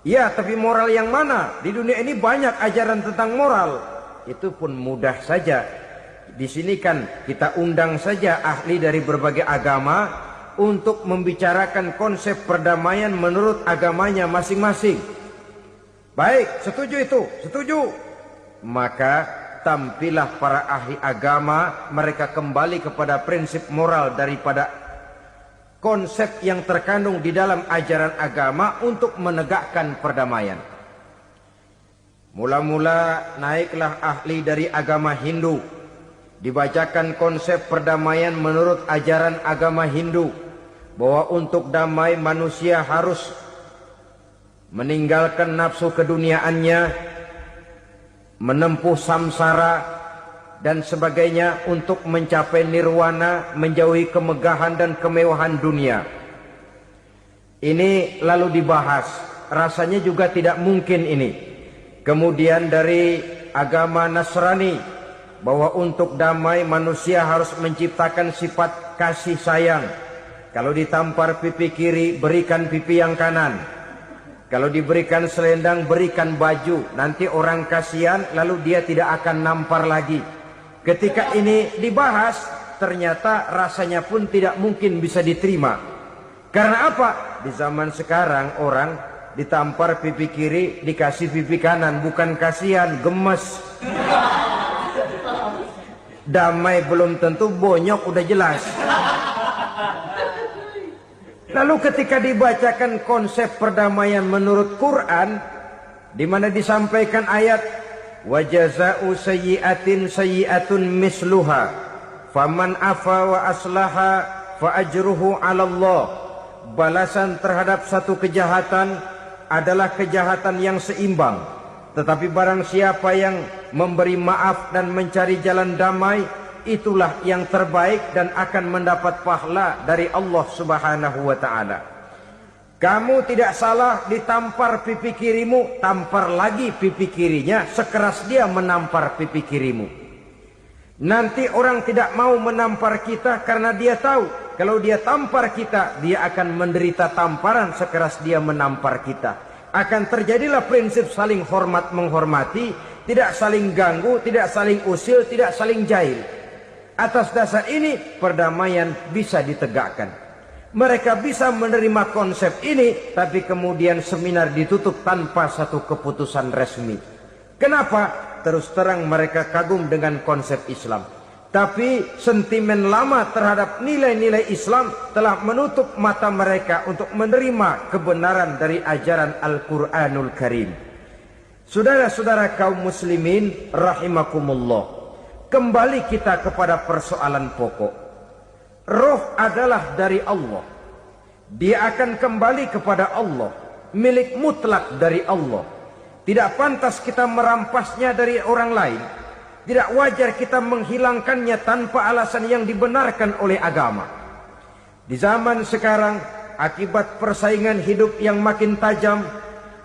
Ya, tapi moral yang mana? Di dunia ini banyak ajaran tentang moral. Itu pun mudah saja. Di sini kan kita undang saja ahli dari berbagai agama untuk membicarakan konsep perdamaian menurut agamanya masing-masing. Baik, setuju itu, setuju. Maka tampillah para ahli agama, mereka kembali kepada prinsip moral daripada konsep yang terkandung di dalam ajaran agama untuk menegakkan perdamaian. Mula-mula naiklah ahli dari agama Hindu, dibacakan konsep perdamaian menurut ajaran agama Hindu, bahwa untuk damai manusia harus meninggalkan nafsu keduniaannya, menempuh samsara dan sebagainya untuk mencapai nirwana, menjauhi kemegahan dan kemewahan dunia. Ini lalu dibahas, rasanya juga tidak mungkin ini. Kemudian dari agama Nasrani, bahwa untuk damai manusia harus menciptakan sifat kasih sayang. Kalau ditampar pipi kiri, berikan pipi yang kanan. Kalau diberikan selendang, berikan baju. Nanti orang kasihan, lalu dia tidak akan nampar lagi. Ketika ini dibahas, ternyata rasanya pun tidak mungkin bisa diterima. Karena apa? Di zaman sekarang orang ditampar pipi kiri, dikasih pipi kanan. Bukan kasihan, gemes. Damai belum tentu, bonyok udah jelas. Lalu ketika dibacakan konsep perdamaian menurut Quran, di mana disampaikan ayat wa jazaa'u sayyi'atin sayyi'atun misluha faman afa wa aslaha fa ajruhu 'ala Allah. Balasan terhadap satu kejahatan adalah kejahatan yang seimbang. Tetapi barang siapa yang memberi maaf dan mencari jalan damai, itulah yang terbaik dan akan mendapat pahala dari Allah Subhanahu wa taala. Kamu tidak salah ditampar pipi kirimu, tampar lagi pipi kirinya sekeras dia menampar pipi kirimu. Nanti orang tidak mau menampar kita karena dia tahu kalau dia tampar kita, dia akan menderita tamparan sekeras dia menampar kita. Akan terjadilah prinsip saling hormat menghormati, tidak saling ganggu, tidak saling usil, tidak saling jahil. Atas dasar ini perdamaian bisa ditegakkan. Mereka bisa menerima konsep ini, tapi kemudian seminar ditutup tanpa satu keputusan resmi. Kenapa? Terus terang mereka kagum dengan konsep Islam. Tapi sentimen lama terhadap nilai-nilai Islam telah menutup mata mereka untuk menerima kebenaran dari ajaran Al-Quranul Karim. Saudara-saudara kaum muslimin rahimakumullah, kembali kita kepada persoalan pokok. Roh adalah dari Allah. Dia akan kembali kepada Allah, milik mutlak dari Allah. Tidak pantas kita merampasnya dari orang lain. Tidak wajar kita menghilangkannya tanpa alasan yang dibenarkan oleh agama. Di zaman sekarang, akibat persaingan hidup yang makin tajam,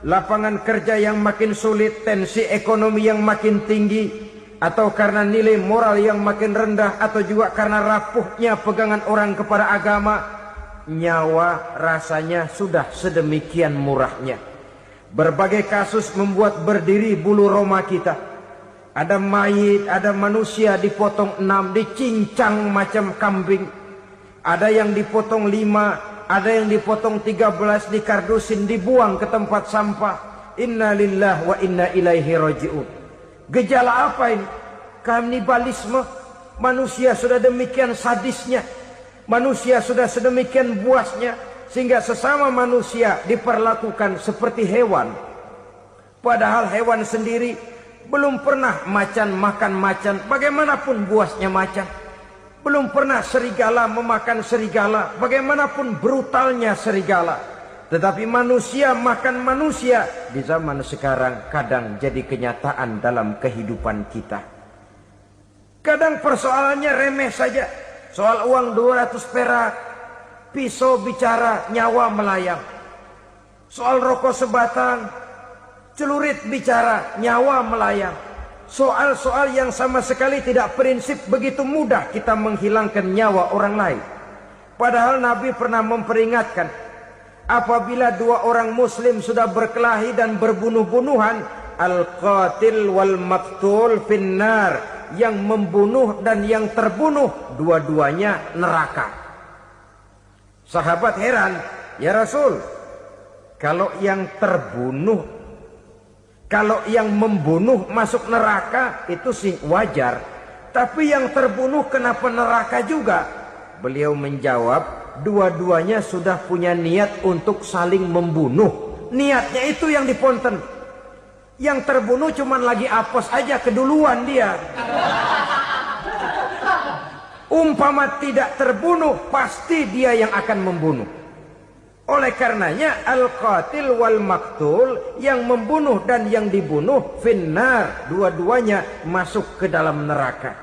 lapangan kerja yang makin sulit, tensi ekonomi yang makin tinggi, atau karena nilai moral yang makin rendah, atau juga karena rapuhnya pegangan orang kepada agama, nyawa rasanya sudah sedemikian murahnya. Berbagai kasus membuat berdiri bulu roma kita. Ada mayit, ada manusia dipotong 6, dicincang macam kambing. Ada yang dipotong 5, ada yang dipotong 13, dikardusin, dibuang ke tempat sampah. Inna lillahi wa inna ilaihi raji'un. Gejala apa ini? Kanibalisme. Manusia sudah demikian sadisnya, manusia sudah sedemikian buasnya, sehingga sesama manusia diperlakukan seperti hewan. Padahal hewan sendiri belum pernah macan makan macan, bagaimanapun buasnya macan. Belum pernah serigala memakan serigala, bagaimanapun brutalnya serigala. Tetapi manusia makan manusia di zaman sekarang kadang jadi kenyataan dalam kehidupan kita. Kadang persoalannya remeh saja. Soal uang 200 perak, pisau bicara, nyawa melayang. Soal rokok sebatang, celurit bicara, nyawa melayang. Soal-soal yang sama sekali tidak prinsip, begitu mudah kita menghilangkan nyawa orang lain. Padahal Nabi pernah memperingatkan, apabila dua orang muslim sudah berkelahi dan berbunuh-bunuhan, al-qatil wal maqtul finnar, yang membunuh dan yang terbunuh dua-duanya neraka. Sahabat heran, ya Rasul, kalau yang membunuh masuk neraka itu sih wajar, tapi yang terbunuh kenapa neraka juga? Beliau menjawab, dua-duanya sudah punya niat untuk saling membunuh. Niatnya itu yang diponten. Yang terbunuh cuman lagi apes aja, keduluan dia. Umpama tidak terbunuh, pasti dia yang akan membunuh. Oleh karenanya al-qatil wal maktul, yang membunuh dan yang dibunuh finnar, dua-duanya masuk ke dalam neraka.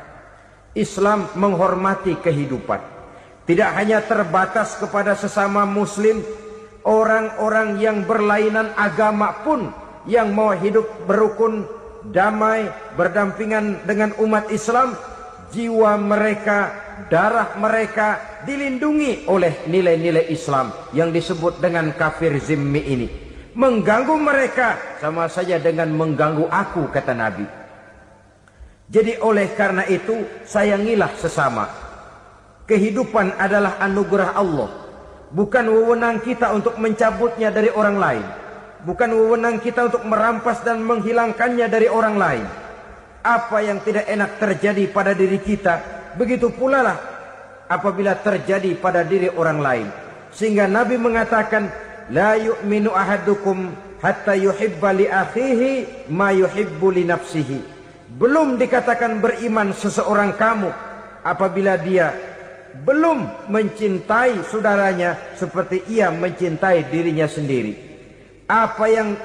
Islam menghormati kehidupan. Tidak hanya terbatas kepada sesama muslim, orang-orang yang berlainan agama pun yang mau hidup berukun, damai, berdampingan dengan umat Islam, jiwa mereka, darah mereka dilindungi oleh nilai-nilai Islam yang disebut dengan kafir zimmi ini. Mengganggu mereka sama saja dengan mengganggu aku, kata Nabi. Jadi oleh karena itu, sayangilah sesama. Kehidupan adalah anugerah Allah, bukan wewenang kita untuk mencabutnya dari orang lain, bukan wewenang kita untuk merampas dan menghilangkannya dari orang lain. Apa yang tidak enak terjadi pada diri kita, begitu pula lah apabila terjadi pada diri orang lain. Sehingga Nabi mengatakan, la yu'minu ahadukum hatta yuhibba li akhihi ma yuhibbu li nafsihi. Belum dikatakan beriman seseorang kamu apabila dia belum mencintai saudaranya seperti ia mencintai dirinya sendiri. Apa yang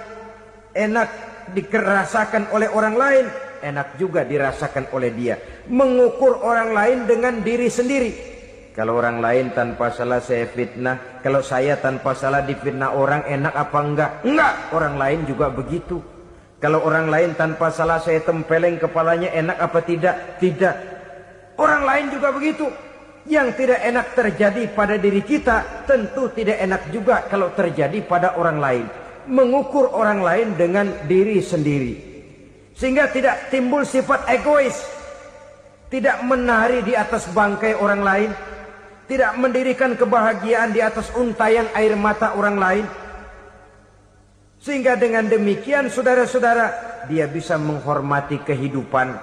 enak dirasakan oleh orang lain, enak juga dirasakan oleh dia. Mengukur orang lain dengan diri sendiri. Kalau orang lain tanpa salah saya fitnah, kalau saya tanpa salah difitnah orang, enak apa enggak? Enggak, orang lain juga begitu. Kalau orang lain tanpa salah saya tempeleng kepalanya, enak apa tidak? Tidak. Orang lain juga begitu. Yang tidak enak terjadi pada diri kita, tentu tidak enak juga kalau terjadi pada orang lain. Mengukur orang lain dengan diri sendiri. Sehingga tidak timbul sifat egois. Tidak menari di atas bangkai orang lain. Tidak mendirikan kebahagiaan di atas untayan air mata orang lain. Sehingga dengan demikian saudara-saudara, dia bisa menghormati kehidupan,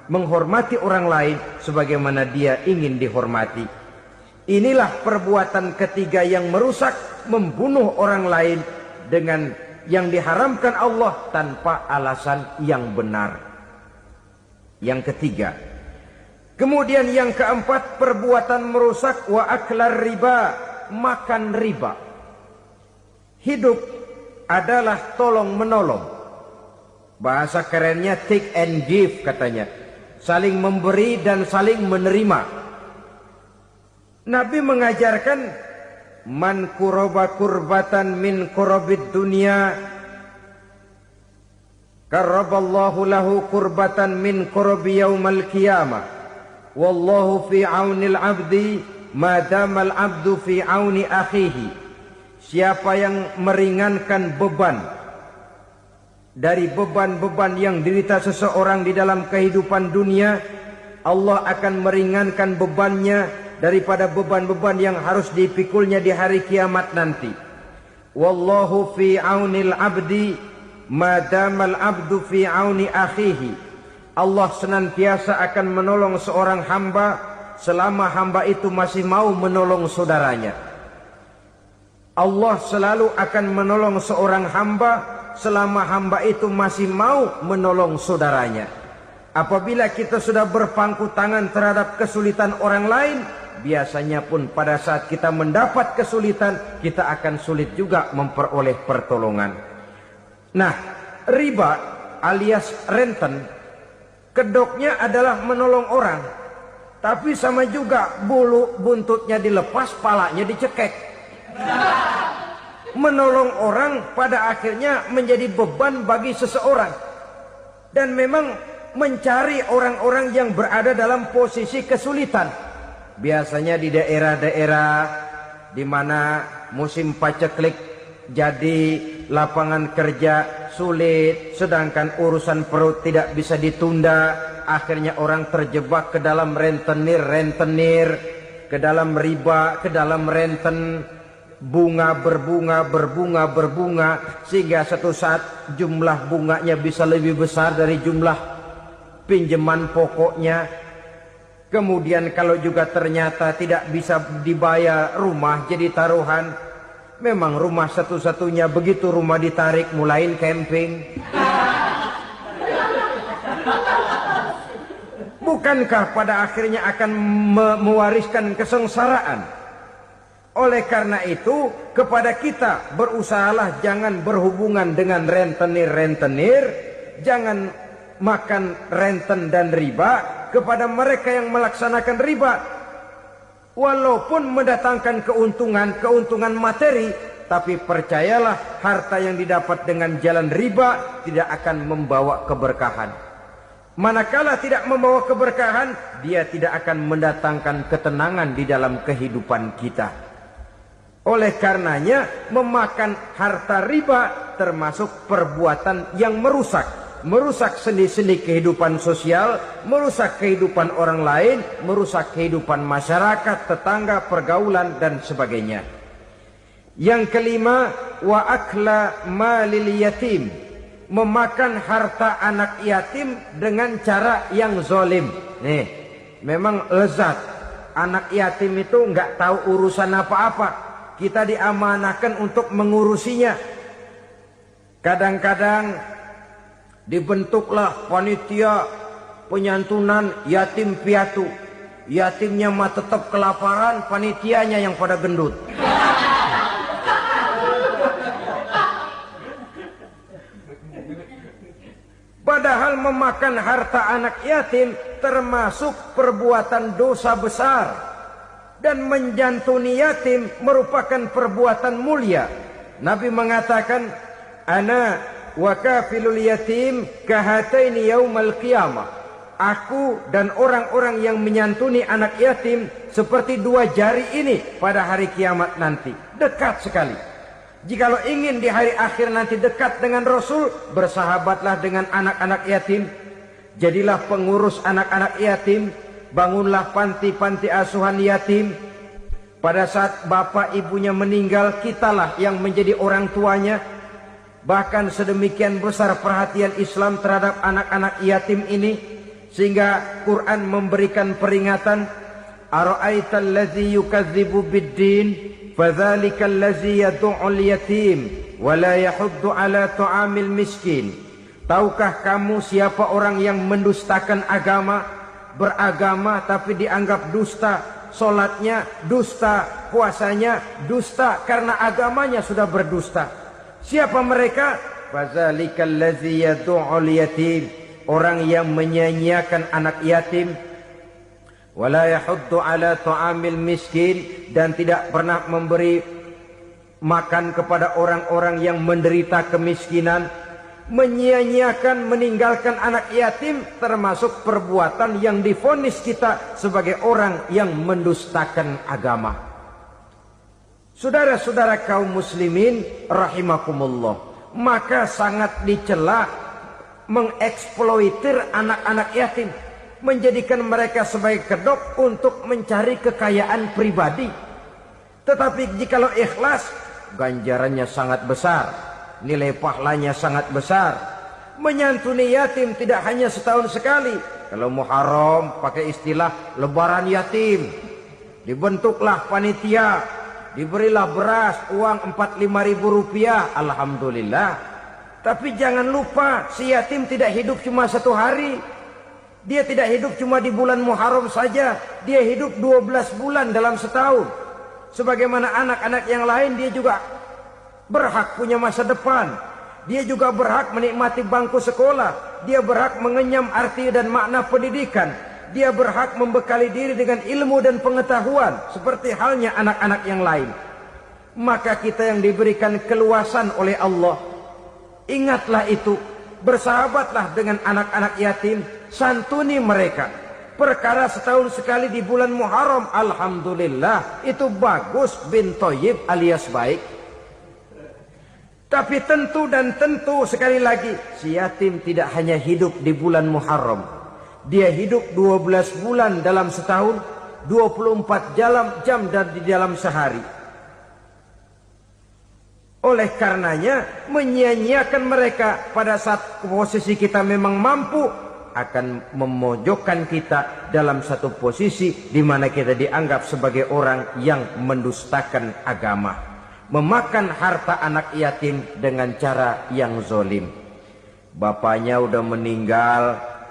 menghormati orang lain sebagaimana dia ingin dihormati. Inilah perbuatan ketiga yang merusak, membunuh orang lain dengan yang diharamkan Allah tanpa alasan yang benar. Yang ketiga. Kemudian yang keempat, perbuatan merusak wa aklar riba, makan riba. Hidup adalah tolong menolong. Bahasa kerennya take and give katanya. Saling memberi dan saling menerima. Nabi mengajarkan man kuraba kurbatan min kurabid dunya karaballahu lahu kurbatan min kurabi yaumal qiyamah. Wallahu fi aunil abdi madamal abdu fi auni akhihi. Siapa yang meringankan beban dari beban-beban yang dirita seseorang di dalam kehidupan dunia, Allah akan meringankan bebannya daripada beban-beban yang harus dipikulnya di hari kiamat nanti. Wallahu fi aunil abdi madamal abdu fi auni akhihi. Allah senantiasa akan menolong seorang hamba selama hamba itu masih mau menolong saudaranya. Allah selalu akan menolong seorang hamba selama hamba itu masih mau menolong saudaranya. Apabila kita sudah berpangku tangan terhadap kesulitan orang lain, biasanya pun pada saat kita mendapat kesulitan, kita akan sulit juga memperoleh pertolongan. Nah, riba alias renten, kedoknya adalah menolong orang, tapi sama juga bulu buntutnya dilepas, palanya dicekek. Menolong orang pada akhirnya menjadi beban bagi seseorang. Dan memang mencari orang-orang yang berada dalam posisi kesulitan. Biasanya di daerah-daerah di mana musim paceklik jadi lapangan kerja sulit, sedangkan urusan perut tidak bisa ditunda, akhirnya orang terjebak ke dalam rentenir, ke dalam riba, ke dalam renten. Bunga berbunga, sehingga satu saat jumlah bunganya bisa lebih besar dari jumlah pinjaman pokoknya. Kemudian kalau juga ternyata tidak bisa dibayar, rumah jadi taruhan. Memang rumah satu-satunya, begitu rumah ditarik mulain camping. Bukankah pada akhirnya akan mewariskan kesengsaraan? Oleh karena itu, kepada kita berusahalah jangan berhubungan dengan rentenir, jangan makan renten dan riba. Kepada mereka yang melaksanakan riba, walaupun mendatangkan keuntungan materi, tapi percayalah harta yang didapat dengan jalan riba tidak akan membawa keberkahan. Manakala tidak membawa keberkahan, dia tidak akan mendatangkan ketenangan di dalam kehidupan kita. Oleh karenanya, memakan harta riba termasuk perbuatan yang merusak sendi-sendi kehidupan sosial, merusak kehidupan orang lain, merusak kehidupan masyarakat, tetangga, pergaulan dan sebagainya. Yang kelima, wa akla malil yatim, memakan harta anak yatim dengan cara yang zalim. Nih, memang lezat. Anak yatim itu nggak tahu urusan apa-apa. Kita diamanahkan untuk mengurusinya. Kadang-kadang dibentuklah panitia penyantunan yatim piatu. yatimnya mah tetap kelaparan, panitianya yang pada gendut. Padahal memakan harta anak yatim termasuk perbuatan dosa besar. Dan menjantuni yatim merupakan perbuatan mulia. Nabi mengatakan, ana wa kafilul yatim kahataini yaumal qiyamah. Aku dan orang-orang yang menyantuni anak yatim seperti dua jari ini pada hari kiamat nanti. Dekat sekali. Jikalau ingin di hari akhir nanti dekat dengan Rasul, bersahabatlah dengan anak-anak yatim. Jadilah pengurus anak-anak yatim. Bangunlah panti-panti asuhan yatim. Pada saat bapak ibunya meninggal, kitalah yang menjadi orang tuanya. Bahkan sedemikian besar perhatian Islam terhadap anak-anak yatim ini, sehingga Quran memberikan peringatan, ara'aital ladzi yukadzibu bid-din fadzalikal ladzi yad'ul yatim wa la yahuddu ala ta'amil miskin. Tahukah kamu siapa orang yang mendustakan agama? Beragama tapi dianggap dusta, solatnya dusta, puasanya dusta karena agamanya sudah berdusta. Siapa mereka? Fazalikal ladzi yad'ul yatim, orang yang menyia-nyiakan anak yatim, wala yahuddu ala ta'amil miskin, dan tidak pernah memberi makan kepada orang-orang yang menderita kemiskinan. Menyia-nyiakan, meninggalkan anak yatim termasuk perbuatan yang divonis kita sebagai orang yang mendustakan agama. Saudara-saudara kaum muslimin rahimakumullah, maka sangat dicela mengeksploitir anak-anak yatim, menjadikan mereka sebagai kedok untuk mencari kekayaan pribadi. Tetapi jikalau ikhlas, ganjarannya sangat besar, nilai pahalanya sangat besar. Menyantuni yatim tidak hanya setahun sekali. Kalau Muharram pakai istilah lebaran yatim. Dibentuklah panitia, diberilah beras, uang 4-5 ribu rupiah, alhamdulillah. Tapi jangan lupa, si yatim tidak hidup cuma satu hari. Dia tidak hidup cuma di bulan Muharram saja. Dia hidup 12 bulan dalam setahun. Sebagaimana anak-anak yang lain, dia juga berhak punya masa depan. Dia juga berhak menikmati bangku sekolah. Dia berhak mengenyam arti dan makna pendidikan. Dia berhak membekali diri dengan ilmu dan pengetahuan seperti halnya anak-anak yang lain. Maka kita yang diberikan keluasan oleh Allah, ingatlah itu. Bersahabatlah dengan anak-anak yatim, santuni mereka. Perkara setahun sekali di bulan Muharram, alhamdulillah, itu bagus, bin Thayyib alias baik. Tapi tentu dan tentu sekali lagi, si yatim tidak hanya hidup di bulan Muharram. Dia hidup 12 bulan dalam setahun, 24 jam di dalam sehari. Oleh karenanya, menyia-nyiakan mereka pada saat posisi kita memang mampu, akan memojokkan kita dalam satu posisi di mana kita dianggap sebagai orang yang mendustakan agama. Memakan harta anak yatim dengan cara yang zolim. Bapaknya udah meninggal,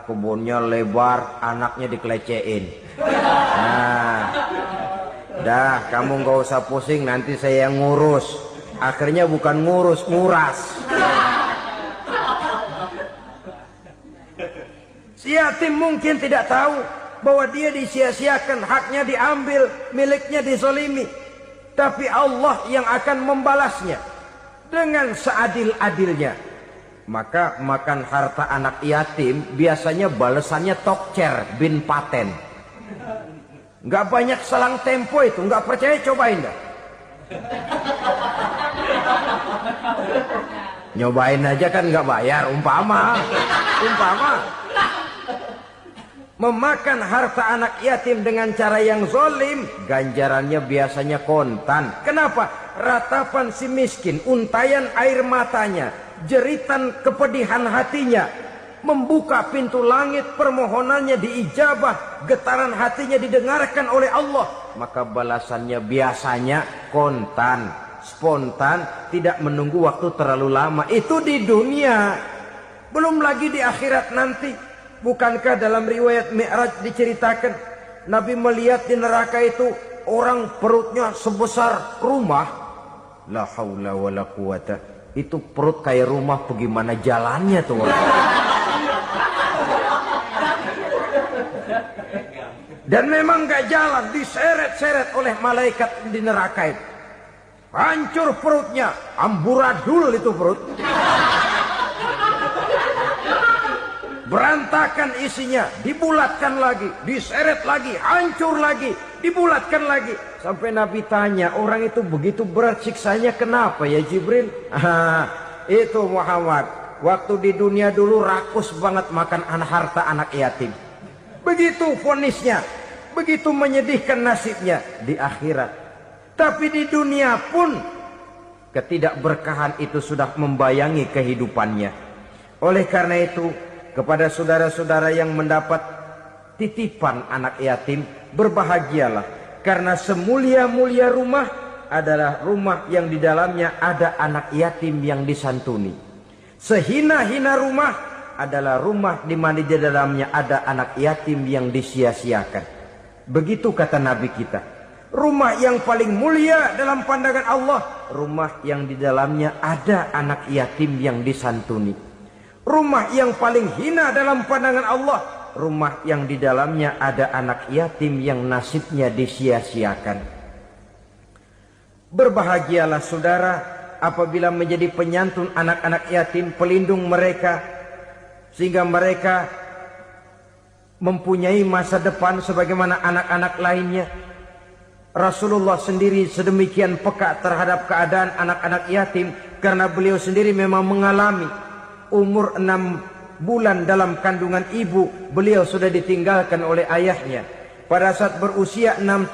kebunnya lebar, anaknya dikelecehin. Nah, dah kamu gak usah pusing, nanti saya yang ngurus. Akhirnya bukan ngurus, nguras. Si yatim mungkin tidak tahu bahwa dia disia-siakan, haknya diambil, miliknya dizolimi. Tapi Allah yang akan membalasnya dengan seadil-adilnya. Maka makan harta anak yatim biasanya balasannya tokcer bin paten. Nggak banyak selang tempo itu, nggak percaya cobain dah. Nyobain aja kan nggak bayar, umpama. Memakan harta anak yatim dengan cara yang zolim, ganjarannya biasanya kontan. Kenapa? Ratapan si miskin, untayan air matanya, jeritan kepedihan hatinya, membuka pintu langit, permohonannya diijabah, getaran hatinya didengarkan oleh Allah. Maka balasannya biasanya kontan, spontan, tidak menunggu waktu terlalu lama. Itu di dunia, belum lagi di akhirat nanti. Bukankah dalam riwayat Mi'raj diceritakan Nabi melihat di neraka itu orang perutnya sebesar rumah. La haula wala quwata. Itu perut kayak rumah, bagaimana jalannya tuh orang? Dan memang gak jalan, diseret-seret oleh malaikat di neraka itu. Hancur perutnya, amburadul itu perut. Berantakan isinya, dibulatkan lagi, diseret lagi, hancur lagi, dibulatkan lagi. Sampai Nabi tanya, orang itu begitu berat siksanya kenapa ya Jibril? Itu Muhammad, waktu di dunia dulu rakus banget makan harta anak yatim. Begitu vonisnya, begitu menyedihkan nasibnya di akhirat. Tapi di dunia pun ketidakberkahan itu sudah membayangi kehidupannya. Oleh karena itu, kepada saudara-saudara yang mendapat titipan anak yatim, berbahagialah, karena semulia-mulia rumah adalah rumah yang di dalamnya ada anak yatim yang disantuni. Sehina-hina rumah adalah rumah di mana di dalamnya ada anak yatim yang disia-siakan. Begitu kata Nabi kita. Rumah yang paling mulia dalam pandangan Allah, rumah yang di dalamnya ada anak yatim yang disantuni. Rumah yang paling hina dalam pandangan Allah, rumah yang di dalamnya ada anak yatim yang nasibnya disia-siakan. Berbahagialah saudara apabila menjadi penyantun anak-anak yatim, pelindung mereka, sehingga mereka mempunyai masa depan sebagaimana anak-anak lainnya. Rasulullah sendiri sedemikian peka terhadap keadaan anak-anak yatim karena beliau sendiri memang mengalami. Umur 6 bulan dalam kandungan ibu, beliau sudah ditinggalkan oleh ayahnya. Pada saat berusia 6 tahun